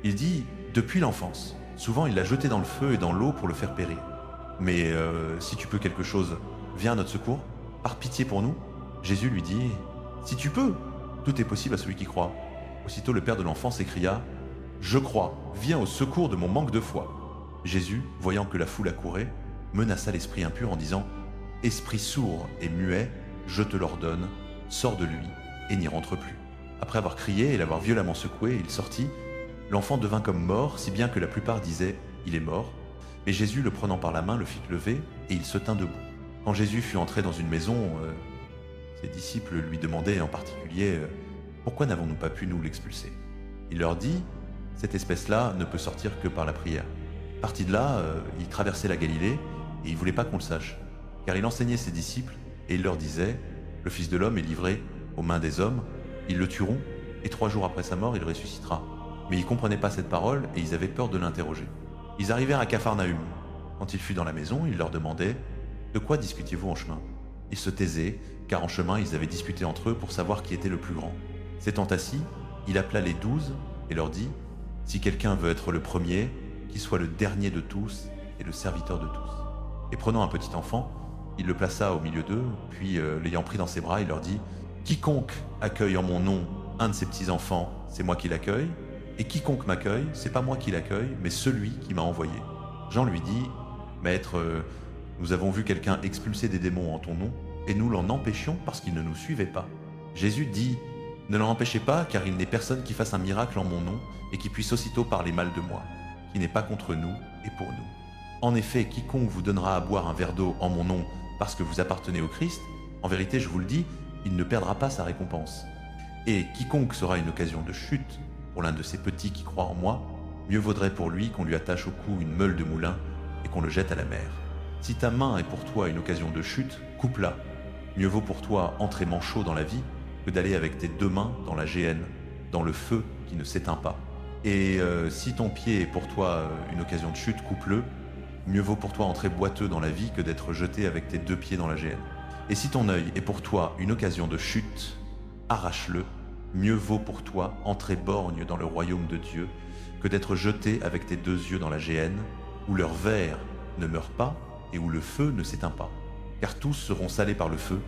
Il dit « Depuis l'enfance. Souvent il l'a jeté dans le feu et dans l'eau pour le faire périr. Mais si tu peux quelque chose, viens à notre secours, par pitié pour nous. » Jésus lui dit « Si tu peux, tout est possible à celui qui croit. » Aussitôt le père de l'enfant s'écria « Je crois, viens au secours de mon manque de foi. » Jésus, voyant que la foule accourait, menaça l'esprit impur en disant « Esprit sourd et muet, je te l'ordonne, sors de lui et n'y rentre plus. » Après avoir crié et l'avoir violemment secoué, il sortit. L'enfant devint comme mort, si bien que la plupart disaient « Il est mort ». Mais Jésus, le prenant par la main, le fit lever et il se tint debout. Quand Jésus fut entré dans une maison, ses disciples lui demandaient en particulier « Pourquoi n'avons-nous pas pu nous l'expulser ?» Il leur dit « Cette espèce-là ne peut sortir que par la prière. » Parti de là, il traversait la Galilée et il ne voulait pas qu'on le sache, car il enseignait ses disciples et il leur disait « Le Fils de l'homme est livré aux mains des hommes, ils le tueront et 3 jours après sa mort, il ressuscitera. » Mais ils ne comprenaient pas cette parole et ils avaient peur de l'interroger. Ils arrivèrent à Capharnaüm. Quand il fut dans la maison, il leur demandait « De quoi discutiez-vous en chemin ?» Ils se taisaient, car en chemin, ils avaient disputé entre eux pour savoir qui était le plus grand. S'étant assis, il appela les 12 et leur dit « Si quelqu'un veut être le premier, qu'il soit le dernier de tous et le serviteur de tous. » Et prenant un petit enfant, il le plaça au milieu d'eux, puis l'ayant pris dans ses bras, il leur dit « Quiconque accueille en mon nom un de ces petits-enfants, c'est moi qui l'accueille, et quiconque m'accueille, c'est pas moi qui l'accueille, mais celui qui m'a envoyé. » Jean lui dit « Maître, nous avons vu quelqu'un expulser des démons en ton nom, et nous l'en empêchions parce qu'il ne nous suivait pas. » Jésus dit « Ne l'en empêchez pas, car il n'est personne qui fasse un miracle en mon nom et qui puisse aussitôt parler mal de moi, qui n'est pas contre nous et pour nous. En effet, quiconque vous donnera à boire un verre d'eau en mon nom parce que vous appartenez au Christ, en vérité, je vous le dis, il ne perdra pas sa récompense. Et quiconque sera une occasion de chute pour l'un de ces petits qui croient en moi, mieux vaudrait pour lui qu'on lui attache au cou une meule de moulin et qu'on le jette à la mer. Si ta main est pour toi une occasion de chute, coupe-la. Mieux vaut pour toi entrer manchot dans la vie que d'aller avec tes deux mains dans la géhenne, dans le feu qui ne s'éteint pas. Et si ton pied est pour toi une occasion de chute, coupe-le. Mieux vaut pour toi entrer boiteux dans la vie que d'être jeté avec tes deux pieds dans la géhenne. Et si ton œil est pour toi une occasion de chute, arrache-le. Mieux vaut pour toi entrer borgne dans le royaume de Dieu que d'être jeté avec tes deux yeux dans la géhenne, où leur ver ne meurt pas et où le feu ne s'éteint pas. Car tous seront salés par le feu.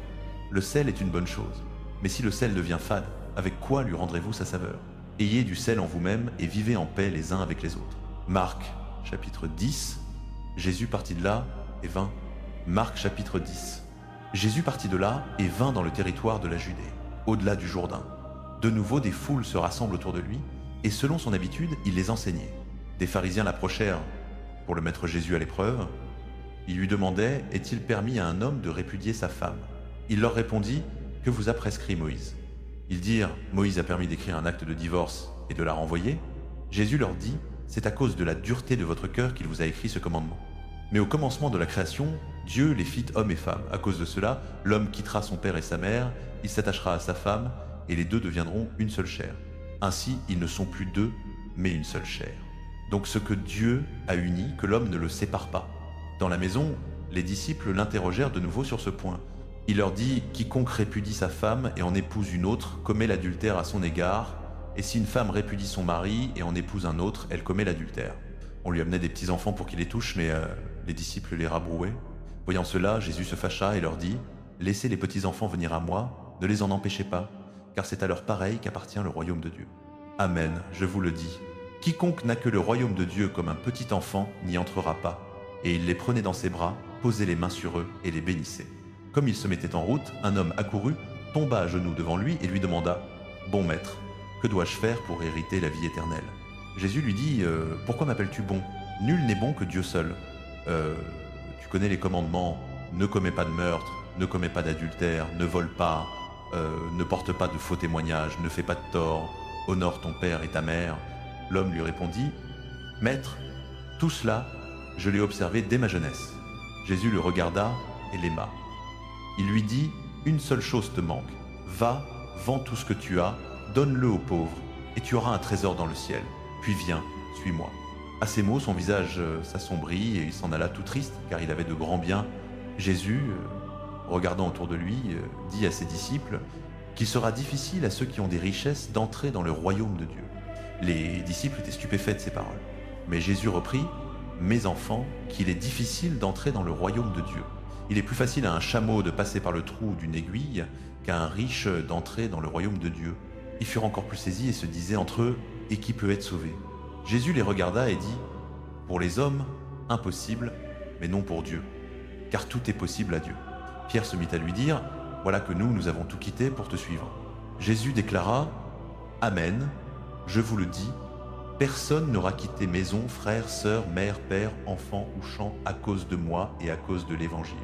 Le sel est une bonne chose. Mais si le sel devient fade, avec quoi lui rendrez-vous sa saveur? Ayez du sel en vous-même et vivez en paix les uns avec les autres. Marc, chapitre 10. Jésus partit de là et vint. Marc, chapitre 10. Jésus partit de là et vint dans le territoire de la Judée, au-delà du Jourdain. De nouveau, des foules se rassemblent autour de lui, et selon son habitude, il les enseignait. Des pharisiens l'approchèrent pour le mettre Jésus à l'épreuve. Ils lui demandaient « Est-il permis à un homme de répudier sa femme ?» Il leur répondit « Que vous a prescrit Moïse ?» Ils dirent « Moïse a permis d'écrire un acte de divorce et de la renvoyer. » Jésus leur dit « C'est à cause de la dureté de votre cœur qu'il vous a écrit ce commandement. Mais au commencement de la création, Dieu les fit hommes et femmes. À cause de cela, l'homme quittera son père et sa mère, il s'attachera à sa femme, et les deux deviendront une seule chair. Ainsi, ils ne sont plus deux, mais une seule chair. Donc ce que Dieu a uni, que l'homme ne le sépare pas. » Dans la maison, les disciples l'interrogèrent de nouveau sur ce point. Il leur dit « Quiconque répudie sa femme et en épouse une autre commet l'adultère à son égard, et si une femme répudie son mari et en épouse un autre, elle commet l'adultère. » On lui amenait des petits-enfants pour qu'il les touche, mais les disciples les rabrouaient. Voyant cela, Jésus se fâcha et leur dit « Laissez les petits-enfants venir à moi, ne les en empêchez pas, car c'est à leur pareil qu'appartient le royaume de Dieu. Amen, je vous le dis. Quiconque n'a que le royaume de Dieu comme un petit enfant n'y entrera pas. » Et il les prenait dans ses bras, posait les mains sur eux et les bénissait. Comme il se mettait en route, un homme accourut, tomba à genoux devant lui et lui demanda « Bon maître, que dois-je faire pour hériter la vie éternelle ?» Jésus lui dit « Pourquoi m'appelles-tu bon? Nul n'est bon que Dieu seul. Tu connais les commandements, ne commets pas de meurtre, ne commets pas d'adultère, ne vole pas, ne porte pas de faux témoignages, ne fais pas de tort, honore ton père et ta mère. » L'homme lui répondit « Maître, tout cela, je l'ai observé dès ma jeunesse. » Jésus le regarda et l'aima. Il lui dit « Une seule chose te manque. Va, vends tout ce que tu as, donne-le aux pauvres, et tu auras un trésor dans le ciel. Puis viens, suis-moi. » À ces mots, son visage s'assombrit et il s'en alla tout triste, car il avait de grands biens. Jésus, regardant autour de lui, dit à ses disciples qu'il sera difficile à ceux qui ont des richesses d'entrer dans le royaume de Dieu. Les disciples étaient stupéfaits de ces paroles. Mais Jésus reprit « Mes enfants, qu'il est difficile d'entrer dans le royaume de Dieu. Il est plus facile à un chameau de passer par le trou d'une aiguille qu'à un riche d'entrer dans le royaume de Dieu. » Ils furent encore plus saisis et se disaient entre eux « Et qui peut être sauvé ?» Jésus les regarda et dit « Pour les hommes, impossible, mais non pour Dieu, car tout est possible à Dieu. » Pierre se mit à lui dire « Voilà que nous avons tout quitté pour te suivre. » Jésus déclara « Amen, je vous le dis, personne n'aura quitté maison, frères, sœurs, mère, père, enfants ou champs à cause de moi et à cause de l'Évangile.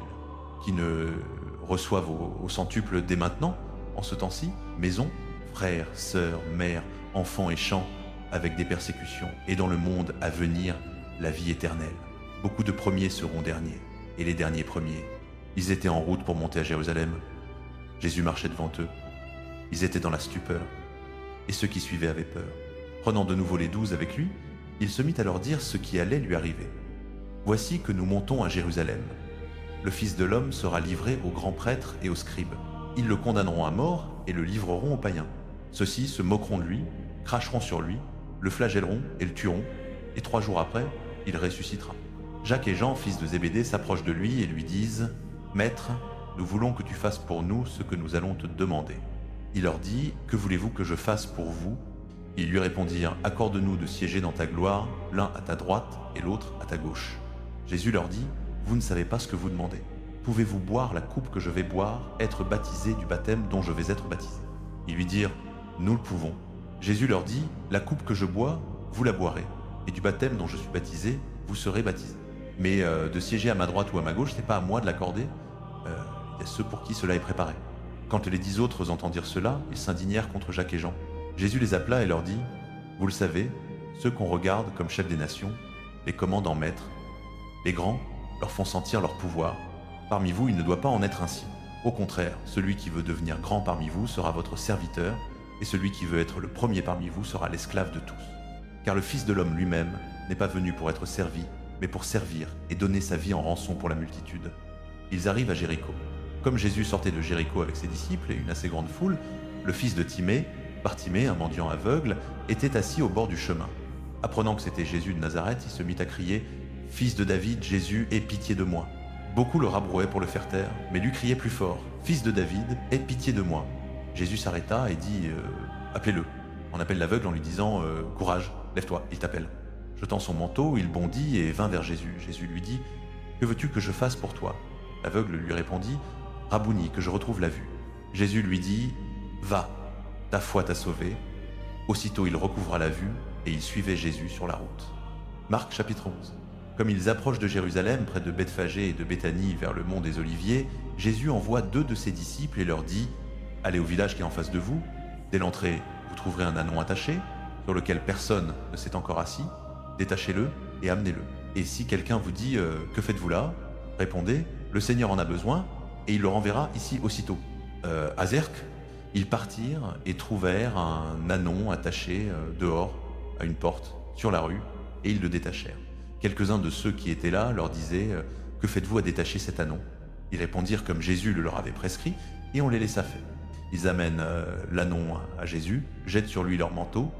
Qui ne reçoivent au centuple dès maintenant, en ce temps-ci, maison, frères, sœurs, mères, enfants et champs, avec des persécutions, et dans le monde à venir, la vie éternelle. Beaucoup de premiers seront derniers, et les derniers premiers. Ils étaient en route pour monter à Jérusalem. Jésus marchait devant eux. Ils étaient dans la stupeur, et ceux qui suivaient avaient peur. Prenant de nouveau les 12 avec lui, il se mit à leur dire ce qui allait lui arriver. « Voici que nous montons à Jérusalem. Le Fils de l'homme sera livré aux grands prêtres et aux scribes. Ils le condamneront à mort et le livreront aux païens. Ceux-ci se moqueront de lui, cracheront sur lui, le flagelleront et le tueront, et 3 jours après, il ressuscitera. » Jacques et Jean, fils de Zébédée, s'approchent de lui et lui disent « Maître, nous voulons que tu fasses pour nous ce que nous allons te demander. » Il leur dit « Que voulez-vous que je fasse pour vous ?» Ils lui répondirent « Accorde-nous de siéger dans ta gloire, l'un à ta droite et l'autre à ta gauche. » Jésus leur dit « Vous ne savez pas ce que vous demandez. Pouvez-vous boire la coupe que je vais boire, être baptisé du baptême dont je vais être baptisé ?» Ils lui dirent, nous le pouvons. Jésus leur dit, la coupe que je bois, vous la boirez, et du baptême dont je suis baptisé, vous serez baptisés. Mais de siéger à ma droite ou à ma gauche, c'est pas à moi de l'accorder, il y a ceux pour qui cela est préparé. Quand les 10 autres entendirent cela, ils s'indignèrent contre Jacques et Jean. Jésus les appela et leur dit, vous le savez, ceux qu'on regarde comme chefs des nations, les commandent en maîtres. Les grands leur font sentir leur pouvoir. Parmi vous, il ne doit pas en être ainsi. Au contraire, celui qui veut devenir grand parmi vous sera votre serviteur, et celui qui veut être le premier parmi vous sera l'esclave de tous. Car le Fils de l'homme lui-même n'est pas venu pour être servi, mais pour servir et donner sa vie en rançon pour la multitude. Ils arrivent à Jéricho. Comme Jésus sortait de Jéricho avec ses disciples et une assez grande foule, le fils de Timée, Bartimée, un mendiant aveugle, était assis au bord du chemin. Apprenant que c'était Jésus de Nazareth, il se mit à crier « Fils de David, Jésus, aie pitié de moi !» Beaucoup le rabrouaient pour le faire taire, mais lui criait plus fort « Fils de David, aie pitié de moi !» Jésus s'arrêta et dit « Appelez-le !» On appelle l'aveugle en lui disant « Courage, lève-toi, il t'appelle !» Jetant son manteau, il bondit et vint vers Jésus. Jésus lui dit « Que veux-tu que je fasse pour toi ?» L'aveugle lui répondit « Rabouni, que je retrouve la vue. » Jésus lui dit « Va, ta foi t'a sauvé. » Aussitôt il recouvra la vue et il suivait Jésus sur la route. Marc chapitre 11. Comme ils approchent de Jérusalem, près de Bethphagée et de Béthanie, vers le mont des Oliviers, Jésus envoie 2 de ses disciples et leur dit « Allez au village qui est en face de vous. Dès l'entrée, vous trouverez un ânon attaché, sur lequel personne ne s'est encore assis. Détachez-le et amenez-le. Et si quelqu'un vous dit « Que faites-vous là ?» Répondez « Le Seigneur en a besoin et il le renverra ici aussitôt. » À Zerk, ils partirent et trouvèrent un ânon attaché dehors à une porte sur la rue et ils le détachèrent. Quelques-uns de ceux qui étaient là leur disaient « Que faites-vous à détacher cet ânon ?» Ils répondirent comme Jésus le leur avait prescrit et on les laissa faire. Ils amènent l'ânon à Jésus, jettent sur lui leur manteau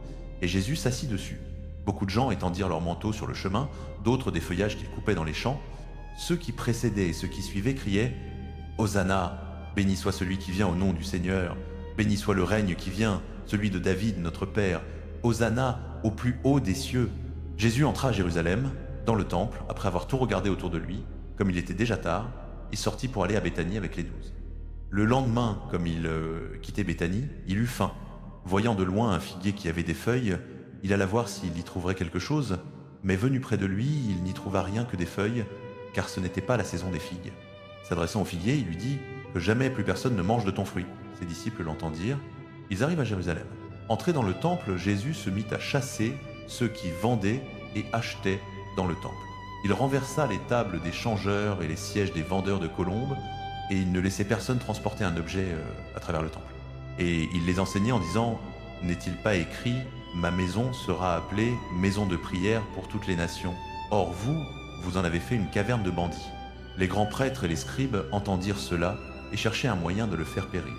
et Jésus s'assit dessus. Beaucoup de gens étendirent leurs manteaux sur le chemin, d'autres des feuillages qu'ils coupaient dans les champs. Ceux qui précédaient et ceux qui suivaient criaient « Hosanna, béni soit celui qui vient au nom du Seigneur, béni soit le règne qui vient, celui de David notre Père, Hosanna au plus haut des cieux. » Jésus entra à Jérusalem, dans le temple, après avoir tout regardé autour de lui. Comme il était déjà tard, il sortit pour aller à Béthanie avec les 12. Le lendemain, comme il quittait Béthanie, il eut faim. Voyant de loin un figuier qui avait des feuilles, il alla voir s'il y trouverait quelque chose, mais venu près de lui, il n'y trouva rien que des feuilles, car ce n'était pas la saison des figues. S'adressant au figuier, il lui dit « Que jamais plus personne ne mange de ton fruit. » Ses disciples l'entendirent. Ils arrivent à Jérusalem. Entré dans le temple, Jésus se mit à chasser ceux qui vendaient et achetaient dans le temple. Il renversa les tables des changeurs et les sièges des vendeurs de colombes, et il ne laissait personne transporter un objet à travers le temple. Et il les enseignait en disant « N'est-il pas écrit « Ma maison sera appelée maison de prière pour toutes les nations ». Or vous en avez fait une caverne de bandits. » Les grands prêtres et les scribes entendirent cela et cherchaient un moyen de le faire périr.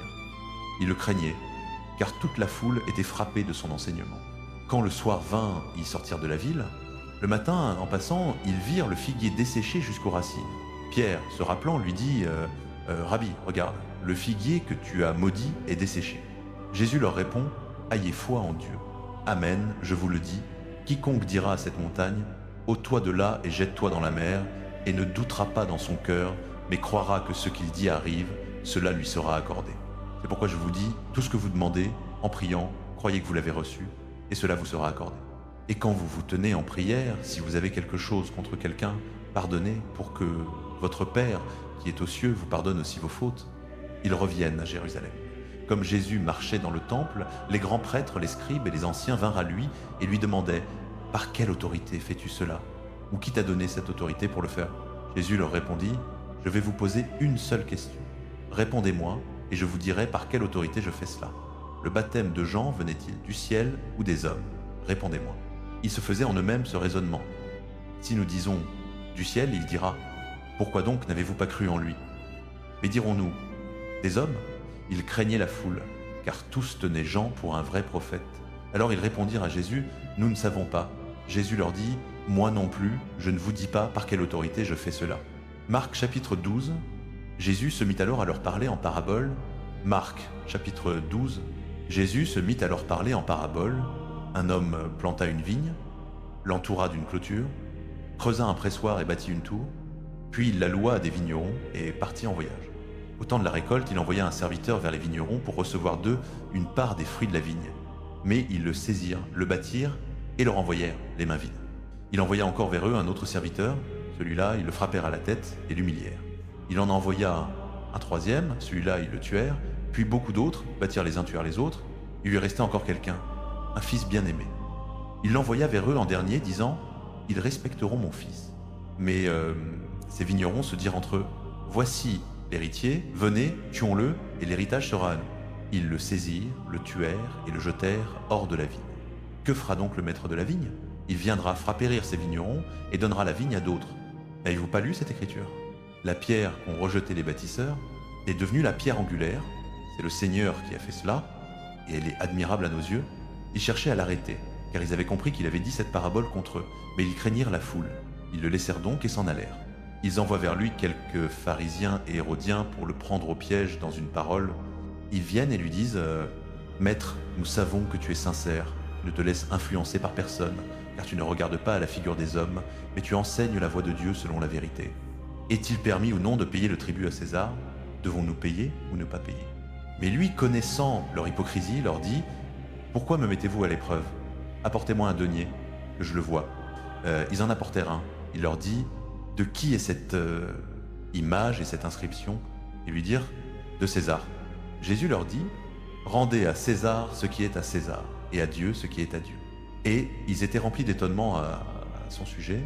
Ils le craignaient, car toute la foule était frappée de son enseignement. Quand le soir vint, ils sortirent de la ville. Le matin, en passant, ils virent le figuier desséché jusqu'aux racines. Pierre, se rappelant, lui dit Rabbi, regarde, le figuier que tu as maudit est desséché. » Jésus leur répond « Ayez foi en Dieu. Amen, je vous le dis, quiconque dira à cette montagne « Ôte-toi de là et jette-toi dans la mer », et ne doutera pas dans son cœur, mais croira que ce qu'il dit arrive, cela lui sera accordé. C'est pourquoi je vous dis, tout ce que vous demandez, en priant, croyez que vous l'avez reçu, et cela vous sera accordé. Et quand vous vous tenez en prière, si vous avez quelque chose contre quelqu'un, pardonnez pour que votre Père, qui est aux cieux, vous pardonne aussi vos fautes. Ils reviennent à Jérusalem. Comme Jésus marchait dans le temple, les grands prêtres, les scribes et les anciens vinrent à lui et lui demandaient « Par quelle autorité fais-tu cela ? Ou qui t'a donné cette autorité pour le faire ?» Jésus leur répondit « Je vais vous poser une seule question. Répondez-moi et je vous dirai par quelle autorité je fais cela. Le baptême de Jean venait-il du ciel ou des hommes ? Répondez-moi. » Ils se faisaient en eux-mêmes ce raisonnement. Si nous disons « du ciel », il dira « Pourquoi donc n'avez-vous pas cru en lui ?» Mais dirons-nous « des hommes ?» Ils craignaient la foule, car tous tenaient Jean pour un vrai prophète. Alors ils répondirent à Jésus « Nous ne savons pas. » Jésus leur dit « Moi non plus, je ne vous dis pas par quelle autorité je fais cela. » Marc chapitre 12. Jésus se mit alors à leur parler en parabole. Marc chapitre 12. Jésus se mit à leur parler en parabole. Un homme planta une vigne, l'entoura d'une clôture, creusa un pressoir et bâtit une tour, puis il la loua à des vignerons et partit en voyage. Au temps de la récolte, il envoya un serviteur vers les vignerons pour recevoir d'eux une part des fruits de la vigne. Mais ils le saisirent, le battirent et le renvoyèrent, les mains vides. Il envoya encore vers eux un autre serviteur. Celui-là, ils le frappèrent à la tête et l'humilièrent. Il en envoya un troisième. Celui-là, ils le tuèrent. Puis beaucoup d'autres battirent les uns, tuèrent les autres. Il lui restait encore quelqu'un, un fils bien-aimé. Il l'envoya vers eux en dernier, disant « Ils respecteront mon fils. » Mais ces vignerons se dirent entre eux « Voici l'héritier, venez, tuons-le, et l'héritage sera à nous. » Ils le saisirent, le tuèrent et le jetèrent hors de la vigne. Que fera donc le maître de la vigne? Il viendra frappérir ces vignerons et donnera la vigne à d'autres. N'avez-vous pas lu cette écriture? La pierre qu'ont rejetée les bâtisseurs est devenue la pierre angulaire. C'est le Seigneur qui a fait cela, et elle est admirable à nos yeux. Ils cherchaient à l'arrêter, car ils avaient compris qu'il avait dit cette parabole contre eux, mais ils craignirent la foule. Ils le laissèrent donc et s'en allèrent. Ils envoient vers lui quelques pharisiens et hérodiens pour le prendre au piège dans une parole. Ils viennent et lui disent « Maître, nous savons que tu es sincère, ne te laisse influencer par personne, car tu ne regardes pas à la figure des hommes, mais tu enseignes la voie de Dieu selon la vérité. Est-il permis ou non de payer le tribut à César? Devons-nous payer ou ne pas payer ?» Mais lui, connaissant leur hypocrisie, leur dit « Pourquoi me mettez-vous à l'épreuve? Apportez-moi un denier, que je le voie. » Ils en apportèrent un. Il leur dit « De qui est cette image et cette inscription ?» Ils lui dirent « De César. » Jésus leur dit « Rendez à César ce qui est à César, et à Dieu ce qui est à Dieu. » Et ils étaient remplis d'étonnement à son sujet.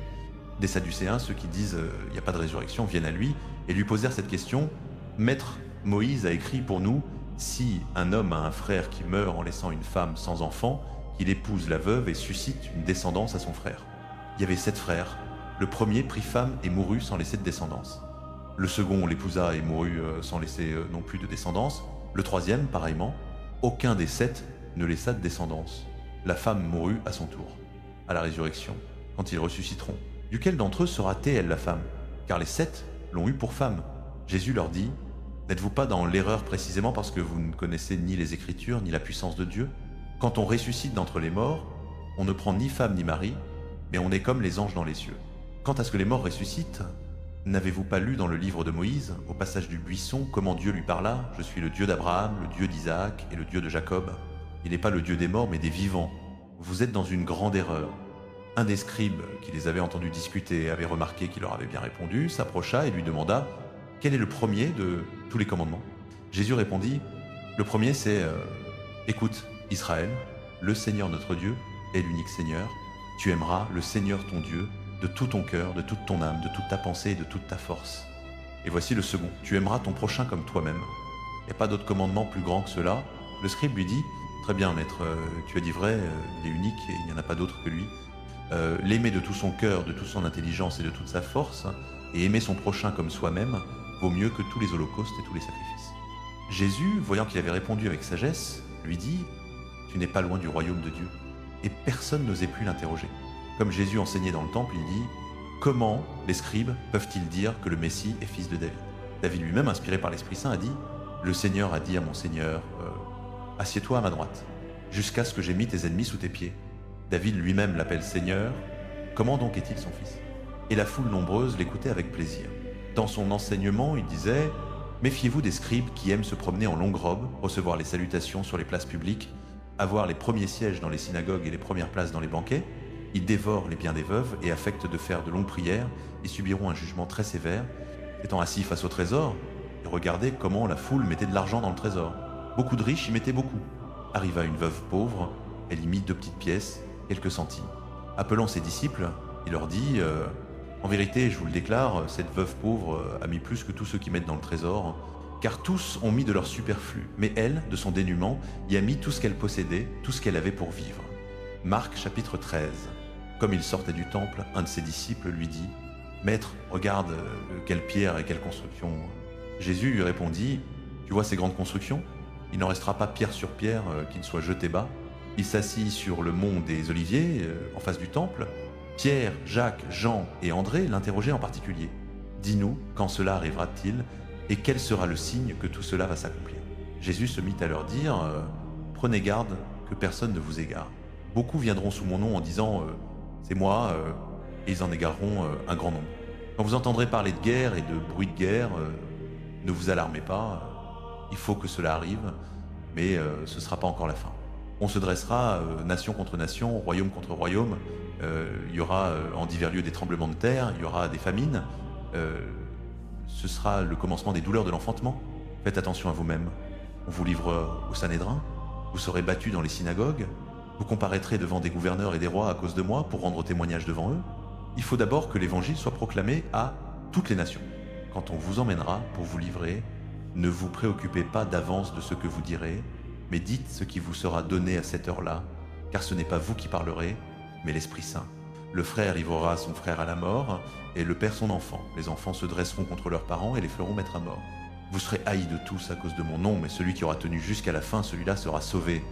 Des Sadducéens, ceux qui disent « Il n'y a pas de résurrection », viennent à lui et lui posèrent cette question « Maître, Moïse a écrit pour nous, si un homme a un frère qui meurt en laissant une femme sans enfant, qu'il épouse la veuve et suscite une descendance à son frère. Il y avait 7 frères. Le premier prit femme et mourut sans laisser de descendance. Le second l'épousa et mourut sans laisser non plus de descendance. Le troisième, pareillement. Aucun des 7 ne laissa de descendance. La femme mourut à son tour. À la résurrection, quand ils ressusciteront. Duquel d'entre eux sera-t-elle, elle, la femme? Car les 7 l'ont eue pour femme. Jésus leur dit, n'êtes-vous pas dans l'erreur précisément parce que vous ne connaissez ni les Écritures ni la puissance de Dieu? Quand on ressuscite d'entre les morts, on ne prend ni femme ni mari, mais on est comme les anges dans les cieux. Quant à ce que les morts ressuscitent, n'avez-vous pas lu dans le livre de Moïse, au passage du buisson, comment Dieu lui parla? Je suis le Dieu d'Abraham, le Dieu d'Isaac et le Dieu de Jacob. Il n'est pas le Dieu des morts, mais des vivants. Vous êtes dans une grande erreur. Un des scribes qui les avait entendus discuter et avait remarqué qu'il leur avait bien répondu, s'approcha et lui demanda « Quel est le premier de tous les commandements ?» Jésus répondit « Le premier c'est Écoute, Israël, le Seigneur notre Dieu est l'unique Seigneur. Tu aimeras le Seigneur ton Dieu de tout ton cœur, de toute ton âme, de toute ta pensée et de toute ta force. Et voici le second, tu aimeras ton prochain comme toi-même. Il n'y a pas d'autre commandement plus grand que cela. » Le scribe lui dit « Très bien, maître, tu as dit vrai, il est unique et il n'y en a pas d'autre que lui. L'aimer de tout son cœur, de toute son intelligence et de toute sa force, et aimer son prochain comme soi-même, vaut mieux que tous les holocaustes et tous les sacrifices. » Jésus, voyant qu'il avait répondu avec sagesse, lui dit « Tu n'es pas loin du royaume de Dieu. » Et personne n'osait plus l'interroger. Comme Jésus enseignait dans le temple, il dit « Comment les scribes peuvent-ils dire que le Messie est fils de David ?» David lui-même, inspiré par l'Esprit Saint, a dit « Le Seigneur a dit à mon Seigneur, assieds-toi à ma droite, jusqu'à ce que j'aie mis tes ennemis sous tes pieds. » David lui-même l'appelle Seigneur. Comment donc est-il son fils? Et la foule nombreuse l'écoutait avec plaisir. Dans son enseignement, il disait « Méfiez-vous des scribes qui aiment se promener en longue robe, recevoir les salutations sur les places publiques, avoir les premiers sièges dans les synagogues et les premières places dans les banquets. Ils dévorent les biens des veuves et affectent de faire de longues prières. Ils subiront un jugement très sévère. Étant assis face au trésor, ils regardaient comment la foule mettait de l'argent dans le trésor. Beaucoup de riches y mettaient beaucoup. Arriva une veuve pauvre, elle y mit 2 petites pièces, quelques centimes. Appelant ses disciples, il leur dit en vérité, je vous le déclare, cette veuve pauvre a mis plus que tous ceux qui mettent dans le trésor, car tous ont mis de leur superflu, mais elle, de son dénuement, y a mis tout ce qu'elle possédait, tout ce qu'elle avait pour vivre. » Marc chapitre 13. Comme il sortait du temple, un de ses disciples lui dit « Maître, regarde quelle pierre et quelle construction. » Jésus lui répondit « Tu vois ces grandes constructions? Il n'en restera pas pierre sur pierre qui ne soit jeté bas. » Il s'assit sur le mont des Oliviers, en face du temple. Pierre, Jacques, Jean et André l'interrogeaient en particulier. « Dis-nous, quand cela arrivera-t-il, et quel sera le signe que tout cela va s'accomplir ?» Jésus se mit à leur dire « Prenez garde que personne ne vous égare. Beaucoup viendront sous mon nom en disant « C'est moi », et ils en égareront un grand nombre. Quand vous entendrez parler de guerre et de bruit de guerre, ne vous alarmez pas, il faut que cela arrive, mais ce ne sera pas encore la fin. On se dressera nation contre nation, royaume contre royaume, il y aura en divers lieux des tremblements de terre, il y aura des famines, ce sera le commencement des douleurs de l'enfantement. Faites attention à vous-même. On vous livre au Sanhédrin, vous serez battus dans les synagogues, vous comparaîtrez devant des gouverneurs et des rois à cause de moi pour rendre témoignage devant eux. Il faut d'abord que l'évangile soit proclamé à toutes les nations. Quand on vous emmènera pour vous livrer, ne vous préoccupez pas d'avance de ce que vous direz, mais dites ce qui vous sera donné à cette heure-là, car ce n'est pas vous qui parlerez, mais l'Esprit Saint. Le frère livrera son frère à la mort, et le père son enfant. Les enfants se dresseront contre leurs parents et les feront mettre à mort. Vous serez haïs de tous à cause de mon nom, mais celui qui aura tenu jusqu'à la fin, celui-là sera sauvé.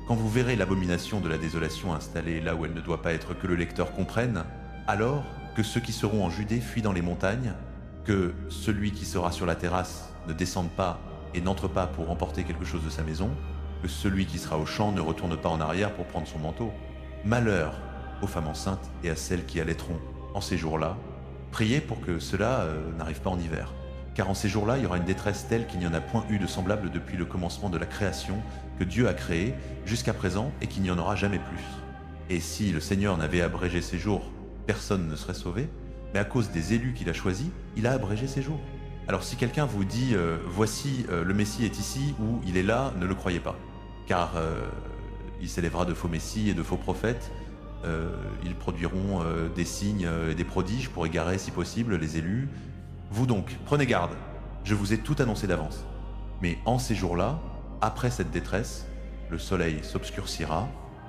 Quand vous verrez l'abomination de la désolation installée là où elle ne doit pas être, que le lecteur comprenne, alors que ceux qui seront en Judée fuient dans les montagnes, que celui qui sera sur la terrasse ne descende pas et n'entre pas pour emporter quelque chose de sa maison, que celui qui sera au champ ne retourne pas en arrière pour prendre son manteau. Malheur aux femmes enceintes et à celles qui allaiteront en ces jours-là. Priez pour que cela n'arrive pas en hiver. Car en ces jours-là, il y aura une détresse telle qu'il n'y en a point eu de semblable depuis le commencement de la création que Dieu a créé jusqu'à présent et qu'il n'y en aura jamais plus. Et si le Seigneur n'avait abrégé ses jours, personne ne serait sauvé, mais à cause des élus qu'il a choisis, il a abrégé ses jours. Alors si quelqu'un vous dit « Voici, le Messie est ici » ou « Il est là », ne le croyez pas. Car il s'élèvera de faux messies et de faux prophètes. Ils produiront des signes et des prodiges pour égarer, si possible, les élus. Vous donc, prenez garde, je vous ai tout annoncé d'avance. Mais en ces jours-là, après cette détresse, le soleil s'obscurcira,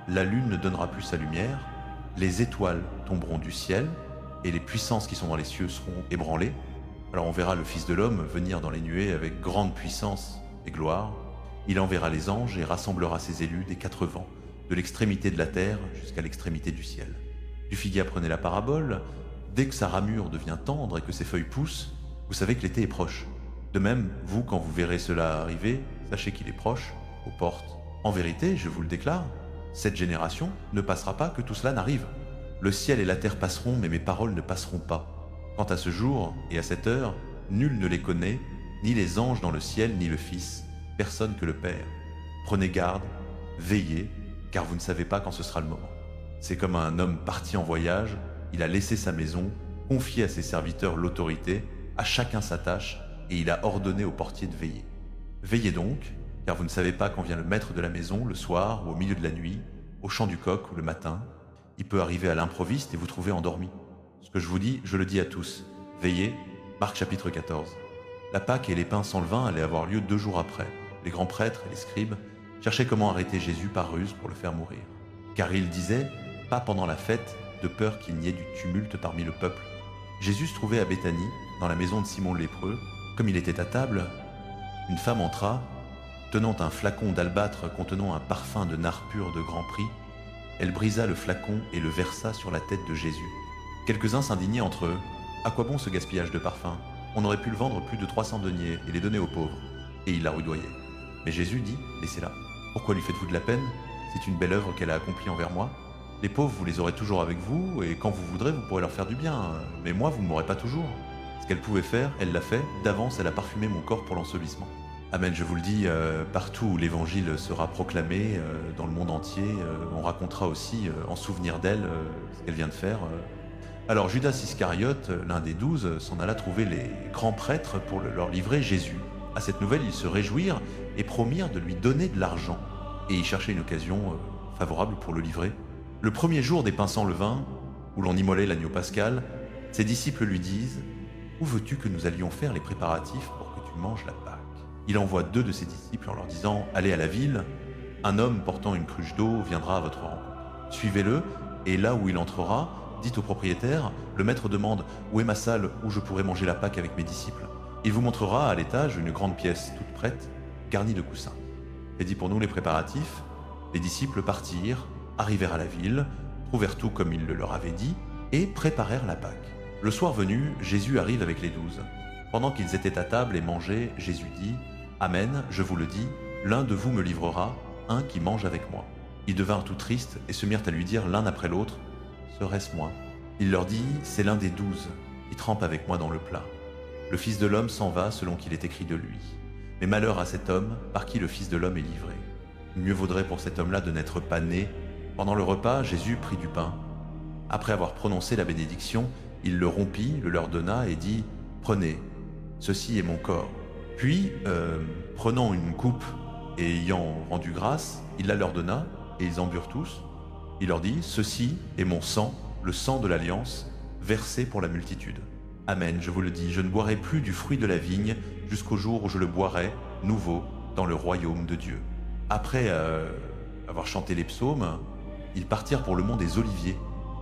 la lune ne donnera plus sa lumière, les étoiles tomberont du ciel, et les puissances qui sont dans les cieux seront ébranlées. Alors on verra le Fils de l'homme venir dans les nuées avec grande puissance et gloire. Il enverra les anges et rassemblera ses élus des quatre vents, de l'extrémité de la terre jusqu'à l'extrémité du ciel. Du figuier apprenez la parabole, dès que sa ramure devient tendre et que ses feuilles poussent, vous savez que l'été est proche. De même, vous, quand vous verrez cela arriver, sachez qu'il est proche, aux portes. En vérité, je vous le déclare, cette génération ne passera pas que tout cela n'arrive. Le ciel et la terre passeront, mais mes paroles ne passeront pas. Quant à ce jour et à cette heure, nul ne les connaît, ni les anges dans le ciel, ni le Fils, personne que le Père. Prenez garde, veillez, car vous ne savez pas quand ce sera le moment. C'est comme un homme parti en voyage, il a laissé sa maison, confié à ses serviteurs l'autorité, à chacun sa tâche, et il a ordonné au portier de veiller. Veillez donc, car vous ne savez pas quand vient le maître de la maison, le soir ou au milieu de la nuit, au chant du coq ou le matin. Il peut arriver à l'improviste et vous trouver endormi. Ce que je vous dis, je le dis à tous. Veillez, Marc chapitre 14. La Pâque et les pains sans levain allaient avoir lieu 2 jours après. Les grands prêtres et les scribes cherchaient comment arrêter Jésus par ruse pour le faire mourir. Car ils disaient, pas pendant la fête, de peur qu'il n'y ait du tumulte parmi le peuple. Jésus se trouvait à Béthanie, dans la maison de Simon le lépreux. Comme il était à table, une femme entra, tenant un flacon d'albâtre contenant un parfum de nard pur de grand prix. Elle brisa le flacon et le versa sur la tête de Jésus. Quelques-uns s'indignaient entre eux. À quoi bon ce gaspillage de parfum? On aurait pu le vendre plus de 300 deniers et les donner aux pauvres. Et il la rudoyait. Mais Jésus dit, laissez-la. Pourquoi lui faites-vous de la peine? C'est une belle œuvre qu'elle a accomplie envers moi. Les pauvres, vous les aurez toujours avec vous, et quand vous voudrez, vous pourrez leur faire du bien. Mais moi, vous ne m'aurez pas toujours. Ce qu'elle pouvait faire, elle l'a fait. D'avance, elle a parfumé mon corps pour l'ensevelissement. Amen, je vous le dis, partout où l'évangile sera proclamé, dans le monde entier, on racontera aussi, en souvenir d'elle, ce qu'elle vient de faire. Alors Judas Iscariote, l'un des 12, s'en alla trouver les grands prêtres pour leur livrer Jésus. À cette nouvelle, ils se réjouirent et promirent de lui donner de l'argent. Et ils cherchaient une occasion favorable pour le livrer. Le premier jour des pains sans levain, où l'on immolait l'agneau pascal, ses disciples lui disent « Où veux-tu que nous allions faire les préparatifs pour que tu manges la Pâque ?» Il envoie 2 de ses disciples en leur disant « Allez à la ville, un homme portant une cruche d'eau viendra à votre rencontre. Suivez-le, et là où il entrera, dites au propriétaire, le maître demande « Où est ma salle où je pourrai manger la Pâque avec mes disciples ?» Il vous montrera à l'étage une grande pièce toute prête, garnie de coussins. Et dit pour nous les préparatifs, les disciples partirent, arrivèrent à la ville, trouvèrent tout comme il le leur avait dit, et préparèrent la Pâque. Le soir venu, Jésus arrive avec les 12. Pendant qu'ils étaient à table et mangeaient, Jésus dit « Amen, je vous le dis, l'un de vous me livrera, un qui mange avec moi. » Ils devinrent tout tristes et se mirent à lui dire l'un après l'autre « Serait-ce moi ?» Il leur dit « C'est l'un des 12, qui trempe avec moi dans le plat. » Le Fils de l'homme s'en va selon qu'il est écrit de lui. Mais malheur à cet homme par qui le Fils de l'homme est livré. Mieux vaudrait pour cet homme-là de n'être pas né. » Pendant le repas, Jésus prit du pain. Après avoir prononcé la bénédiction, il le rompit, le leur donna et dit « Prenez, ceci est mon corps. » Puis, prenant une coupe et ayant rendu grâce, il la leur donna, et ils en burent tous. Il leur dit « Ceci est mon sang, le sang de l'alliance, versé pour la multitude. Amen, je vous le dis, je ne boirai plus du fruit de la vigne jusqu'au jour où je le boirai, nouveau, dans le royaume de Dieu. » Après avoir chanté les psaumes, ils partirent pour le mont des Oliviers.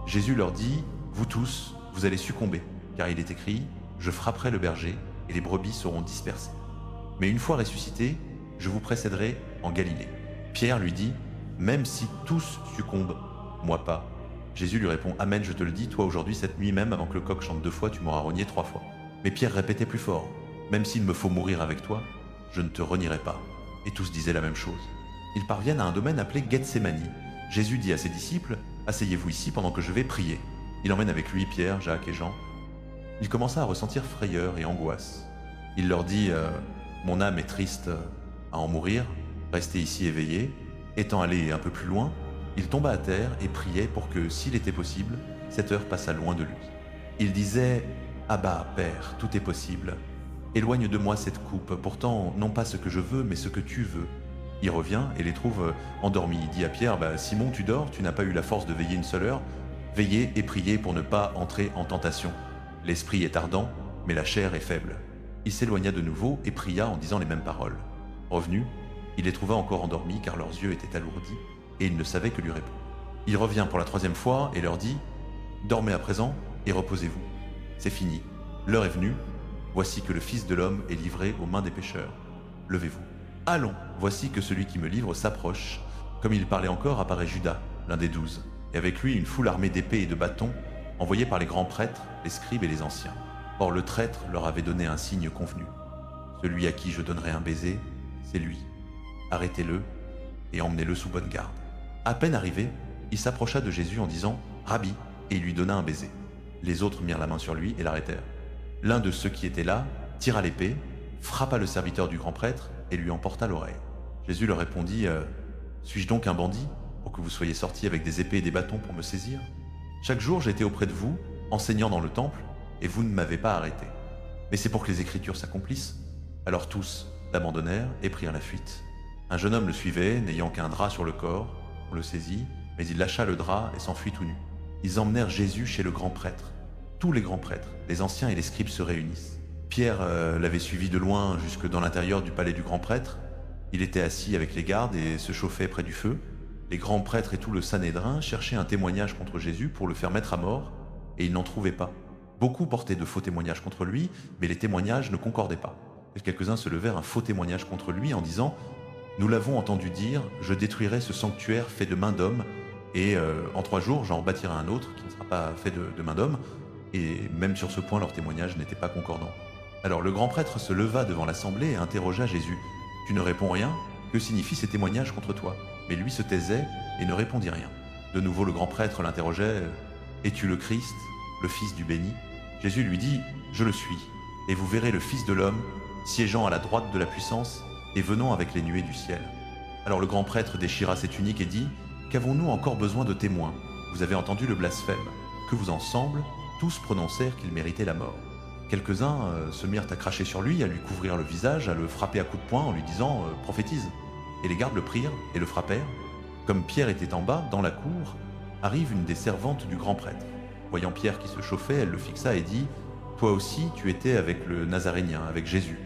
Jésus leur dit « Vous tous, vous allez succomber, car il est écrit « Je frapperai le berger, et les brebis seront dispersées. » Mais une fois ressuscité, je vous précéderai en Galilée. Pierre lui dit « Même si tous succombent, moi pas. » Jésus lui répond « Amen, je te le dis, toi aujourd'hui, cette nuit même, avant que le coq chante 2 fois, tu m'auras renié 3 fois. » Mais Pierre répétait plus fort « Même s'il me faut mourir avec toi, je ne te renierai pas. » Et tous disaient la même chose. Ils parviennent à un domaine appelé Gethsémani. Jésus dit à ses disciples « Asseyez-vous ici pendant que je vais prier. » Il emmène avec lui Pierre, Jacques et Jean. Il commença à ressentir frayeur et angoisse. Il leur dit Mon âme est triste à en mourir, restez ici éveillés. » Étant allé un peu plus loin, il tomba à terre et priait pour que, s'il était possible, cette heure passât loin de lui. Il disait « Abba, Père, tout est possible. Éloigne de moi cette coupe, pourtant non pas ce que je veux, mais ce que tu veux. » Il revient et les trouve endormis. Il dit à Pierre « Simon, tu dors, tu n'as pas eu la force de veiller une seule heure. Veillez et priez pour ne pas entrer en tentation. L'esprit est ardent, mais la chair est faible. » Il s'éloigna de nouveau et pria en disant les mêmes paroles. Revenu, il les trouva encore endormis car leurs yeux étaient alourdis et ils ne savaient que lui répondre. Il revient pour la 3e fois et leur dit « Dormez à présent et reposez-vous. C'est fini. L'heure est venue. Voici que le Fils de l'homme est livré aux mains des pécheurs. Levez-vous. Allons, voici que celui qui me livre s'approche. » Comme il parlait encore, apparaît Judas, l'un des 12, et avec lui une foule armée d'épées et de bâtons, envoyés par les grands prêtres, les scribes et les anciens. Or le traître leur avait donné un signe convenu. « Celui à qui je donnerai un baiser, c'est lui. Arrêtez-le et emmenez-le sous bonne garde. » À peine arrivé, il s'approcha de Jésus en disant « Rabbi » et il lui donna un baiser. Les autres mirent la main sur lui et l'arrêtèrent. L'un de ceux qui étaient là tira l'épée, frappa le serviteur du grand prêtre et lui emporta l'oreille. Jésus leur répondit « Suis-je donc un bandit pour que vous soyez sortis avec des épées et des bâtons pour me saisir ? Chaque jour j'étais auprès de vous, enseignant dans le temple, et vous ne m'avez pas arrêté. Mais c'est pour que les Écritures s'accomplissent. » Alors tous l'abandonnèrent et prirent la fuite. Un jeune homme le suivait, n'ayant qu'un drap sur le corps. On le saisit, mais il lâcha le drap et s'enfuit tout nu. Ils emmenèrent Jésus chez le grand prêtre. Tous les grands prêtres, les anciens et les scribes se réunissent. Pierre l'avait suivi de loin jusque dans l'intérieur du palais du grand prêtre. Il était assis avec les gardes et se chauffait près du feu. Les grands prêtres et tout le Sanhédrin cherchaient un témoignage contre Jésus pour le faire mettre à mort, et ils n'en trouvaient pas. Beaucoup portaient de faux témoignages contre lui, mais les témoignages ne concordaient pas. Et quelques-uns se levèrent un faux témoignage contre lui en disant « Nous l'avons entendu dire, je détruirai ce sanctuaire fait de main d'homme, et en 3 jours j'en bâtirai un autre qui ne sera pas fait de main d'homme. » Et même sur ce point, leur témoignage n'était pas concordant. Alors le grand prêtre se leva devant l'assemblée et interrogea Jésus. « Tu ne réponds rien ? Que signifient ces témoignages contre toi ?» Mais lui se taisait et ne répondit rien. De nouveau le grand prêtre l'interrogeait. « Es-tu le Christ, le Fils du béni ?» Jésus lui dit « Je le suis, et vous verrez le Fils de l'homme siégeant à la droite de la puissance et venant avec les nuées du ciel. » Alors le grand prêtre déchira ses tuniques et dit « Qu'avons-nous encore besoin de témoins ? Vous avez entendu le blasphème. Que vous ensemble, tous prononcèrent qu'il méritait la mort. » Quelques-uns se mirent à cracher sur lui, à lui couvrir le visage, à le frapper à coups de poing en lui disant « Prophétise !» Et les gardes le prirent et le frappèrent. Comme Pierre était en bas, dans la cour, arrive une des servantes du grand prêtre. Voyant Pierre qui se chauffait, elle le fixa et dit « Toi aussi, tu étais avec le Nazarénien, avec Jésus. »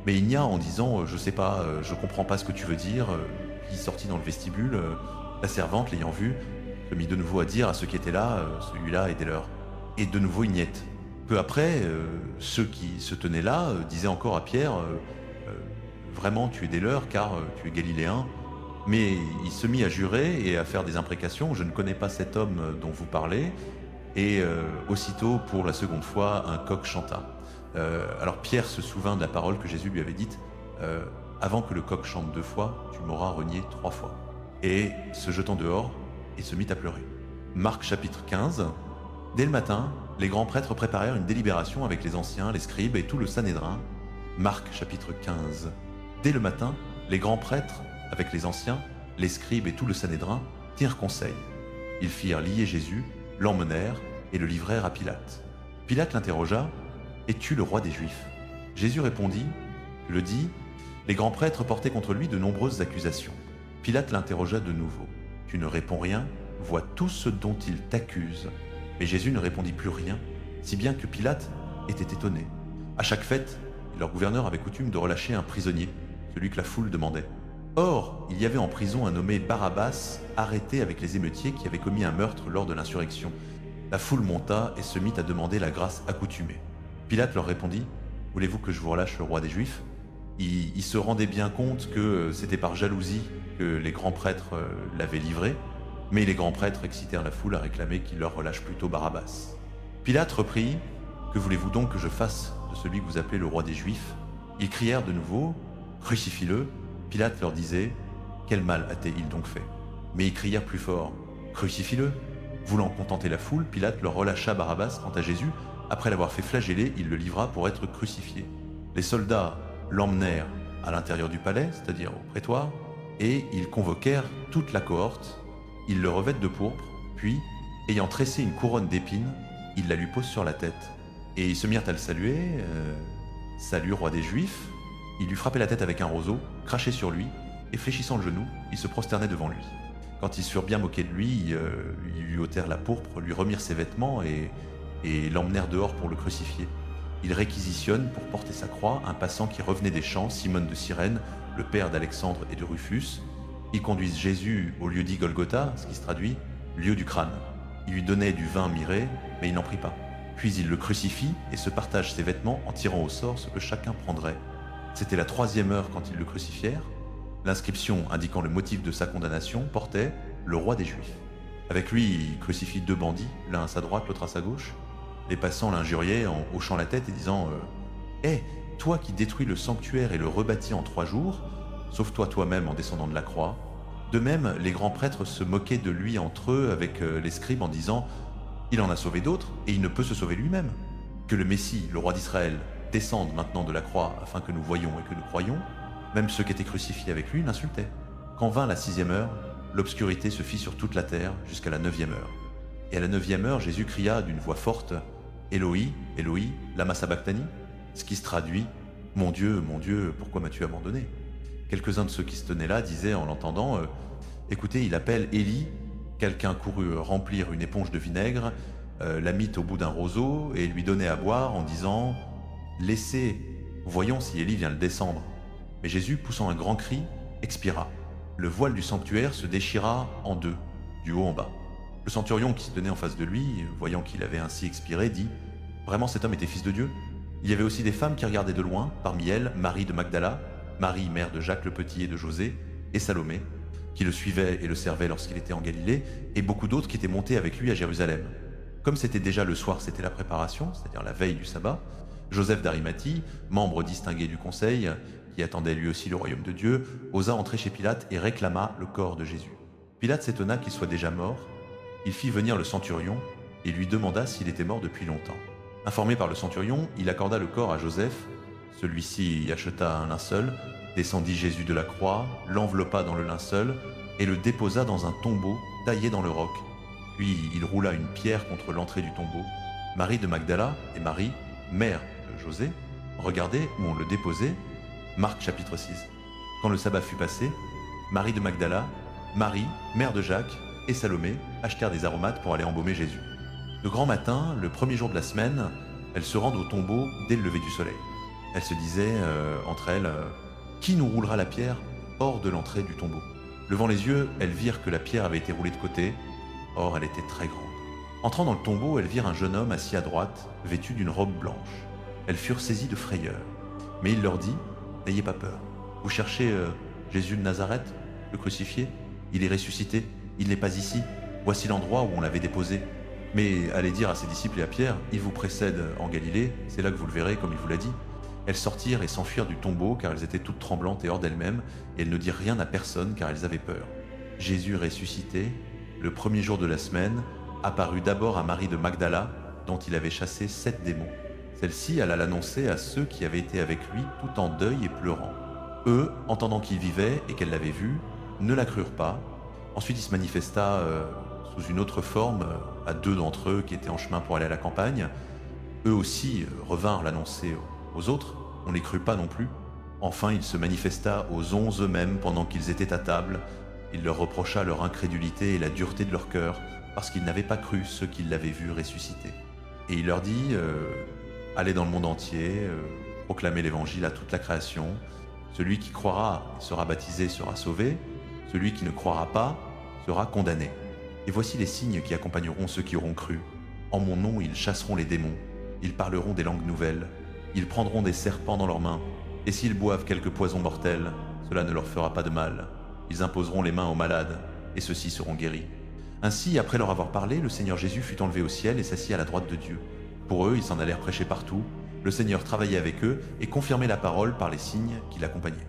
Mais il nia en disant « Je sais pas, je comprends pas ce que tu veux dire. » Puis sortit dans le vestibule. La servante, l'ayant vu, se mit de nouveau à dire à ceux qui étaient là « Celui-là est des leurs. » Et de nouveau il niette. Peu après, ceux qui se tenaient là disaient encore à Pierre « Vraiment, tu es des leurs, car tu es galiléen. » Mais il se mit à jurer et à faire des imprécations. « Je ne connais pas cet homme dont vous parlez. » Et aussitôt, pour la seconde fois, un coq chanta. Alors Pierre se souvint de la parole que Jésus lui avait dite « Avant que le coq chante 2 fois, tu m'auras renié 3 fois. » Et se jetant dehors, il se mit à pleurer. Marc chapitre 15. Dès le matin, les grands prêtres préparèrent une délibération avec les anciens, les scribes et tout le Sanhédrin. Marc chapitre 15. Dès le matin, les grands prêtres, avec les anciens, les scribes et tout le Sanhédrin, tinrent conseil. Ils firent lier Jésus, l'emmenèrent et le livrèrent à Pilate. Pilate l'interrogea, « Es-tu le roi des Juifs ?» Jésus répondit, « Je le dis. » Les grands prêtres portaient contre lui de nombreuses accusations. Pilate l'interrogea de nouveau. « Tu ne réponds rien, vois tout ce dont ils t'accusent. » Mais Jésus ne répondit plus rien, si bien que Pilate était étonné. À chaque fête, leur gouverneur avait coutume de relâcher un prisonnier, celui que la foule demandait. Or, il y avait en prison un nommé Barabbas, arrêté avec les émeutiers qui avaient commis un meurtre lors de l'insurrection. La foule monta et se mit à demander la grâce accoutumée. Pilate leur répondit, « Voulez-vous que je vous relâche le roi des Juifs ?» Il se rendait bien compte que c'était par jalousie que les grands prêtres l'avaient livré, mais les grands prêtres excitèrent la foule à réclamer qu'il leur relâche plutôt Barabbas. Pilate reprit, « Que voulez-vous donc que je fasse de celui que vous appelez le roi des Juifs ?» Ils crièrent de nouveau, « Crucifie-le !» Pilate leur disait, « Quel mal a-t-il donc fait ?» Mais ils crièrent plus fort, « Crucifie-le !» Voulant contenter la foule, Pilate leur relâcha Barabbas. Quant à Jésus, après l'avoir fait flageller, il le livra pour être crucifié. Les soldats l'emmenèrent à l'intérieur du palais, c'est-à-dire au prétoire, et ils convoquèrent toute la cohorte. Ils le revêtent de pourpre, puis, ayant tressé une couronne d'épines, ils la lui posent sur la tête. Et ils se mirent à le saluer, Salut, roi des Juifs !» Ils lui frappaient la tête avec un roseau, crachaient sur lui, et fléchissant le genou, ils se prosternaient devant lui. Quand ils furent bien moqués de lui, ils lui ôtèrent la pourpre, lui remirent ses vêtements et l'emmenèrent dehors pour le crucifier. Ils réquisitionnent pour porter sa croix un passant qui revenait des champs, Simone de Cyrène, le père d'Alexandre et de Rufus. Ils conduisent Jésus au lieu dit Golgotha, ce qui se traduit « lieu du crâne ». Ils lui donnaient du vin miré, mais il n'en prit pas. Puis ils le crucifient et se partagent ses vêtements en tirant au sort ce que chacun prendrait. C'était la 3e heure quand ils le crucifièrent. L'inscription indiquant le motif de sa condamnation portait « le roi des Juifs ». Avec lui, il crucifie 2 bandits, l'un à sa droite, l'autre à sa gauche. Les passants l'injuriaient en hochant la tête et disant « Hé, toi qui détruis le sanctuaire et le rebâtis en 3 jours, sauve-toi toi-même en descendant de la croix. » De même, les grands prêtres se moquaient de lui entre eux avec les scribes en disant « Il en a sauvé d'autres et il ne peut se sauver lui-même. Que le Messie, le roi d'Israël, descende maintenant de la croix afin que nous voyions et que nous croyions. » Même ceux qui étaient crucifiés avec lui l'insultaient. Quand vint la 6e heure, l'obscurité se fit sur toute la terre jusqu'à la 9e heure. Et à la 9e heure, Jésus cria d'une voix forte « Éloi, Éloi, lama sabachthani ?» Ce qui se traduit « Mon Dieu, pourquoi m'as-tu abandonné ?» Quelques-uns de ceux qui se tenaient là disaient en l'entendant « Écoutez, il appelle Élie. » Quelqu'un courut remplir une éponge de vinaigre, la mit au bout d'un roseau et lui donnait à boire en disant « Laissez, voyons si Élie vient le descendre. » Mais Jésus, poussant un grand cri, expira. Le voile du sanctuaire se déchira en 2, du haut en bas. Le centurion qui se tenait en face de lui, voyant qu'il avait ainsi expiré, dit « Vraiment cet homme était fils de Dieu ?» Il y avait aussi des femmes qui regardaient de loin, parmi elles Marie de Magdala, Marie, mère de Jacques le Petit et de José, et Salomé, qui le suivaient et le servaient lorsqu'il était en Galilée, et beaucoup d'autres qui étaient montés avec lui à Jérusalem. Comme c'était déjà le soir, c'était la préparation, c'est-à-dire la veille du sabbat, Joseph d'Arimathie, membre distingué du conseil, qui attendait lui aussi le royaume de Dieu, osa entrer chez Pilate et réclama le corps de Jésus. Pilate s'étonna qu'il soit déjà mort. Il fit venir le centurion et lui demanda s'il était mort depuis longtemps. Informé par le centurion, il accorda le corps à Joseph. Celui-ci y acheta un linceul, descendit Jésus de la croix, l'enveloppa dans le linceul et le déposa dans un tombeau taillé dans le roc. Puis il roula une pierre contre l'entrée du tombeau. Marie de Magdala et Marie, mère de José, regardaient où on le déposait. Marc chapitre 6. Quand le sabbat fut passé, Marie de Magdala, Marie, mère de Jacques, et Salomé achetèrent des aromates pour aller embaumer Jésus. De grand matin, le premier jour de la semaine, elles se rendent au tombeau dès le lever du soleil. Elles se disaient entre elles qui nous roulera la pierre hors de l'entrée du tombeau. Levant les yeux, elles virent que la pierre avait été roulée de côté. Or, elle était très grande. Entrant dans le tombeau, elles virent un jeune homme assis à droite, vêtu d'une robe blanche. Elles furent saisies de frayeur. Mais il leur dit « N'ayez pas peur. Vous cherchez Jésus de Nazareth, le crucifié? Il est ressuscité. Il n'est pas ici. Voici l'endroit où on l'avait déposé. Mais allez dire à ses disciples et à Pierre, il vous précède en Galilée, c'est là que vous le verrez comme il vous l'a dit. » Elles sortirent et s'enfuirent du tombeau car elles étaient toutes tremblantes et hors d'elles-mêmes, et elles ne dirent rien à personne car elles avaient peur. Jésus ressuscité, le premier jour de la semaine, apparut d'abord à Marie de Magdala, dont il avait chassé 7 démons. Celle-ci alla l'annoncer à ceux qui avaient été avec lui tout en deuil et pleurant. Eux, entendant qu'il vivait et qu'elle l'avait vu, ne la crurent pas. Ensuite il se manifesta sous une autre forme à 2 d'entre eux qui étaient en chemin pour aller à la campagne. Eux aussi revinrent l'annoncer aux autres, on ne les crut pas non plus. Enfin il se manifesta aux 11 eux-mêmes pendant qu'ils étaient à table. Il leur reprocha leur incrédulité et la dureté de leur cœur, parce qu'ils n'avaient pas cru ceux qui l'avaient vu ressusciter. Et il leur dit, allez dans le monde entier, proclamez l'évangile à toute la création. Celui qui croira et sera baptisé sera sauvé, celui qui ne croira pas sera condamné. Et voici les signes qui accompagneront ceux qui auront cru. En mon nom, ils chasseront les démons, ils parleront des langues nouvelles, ils prendront des serpents dans leurs mains, et s'ils boivent quelque poison mortel, cela ne leur fera pas de mal. Ils imposeront les mains aux malades, et ceux-ci seront guéris. Ainsi, après leur avoir parlé, le Seigneur Jésus fut enlevé au ciel et s'assit à la droite de Dieu. Pour eux, ils s'en allèrent prêcher partout. Le Seigneur travaillait avec eux et confirmait la parole par les signes qui l'accompagnaient.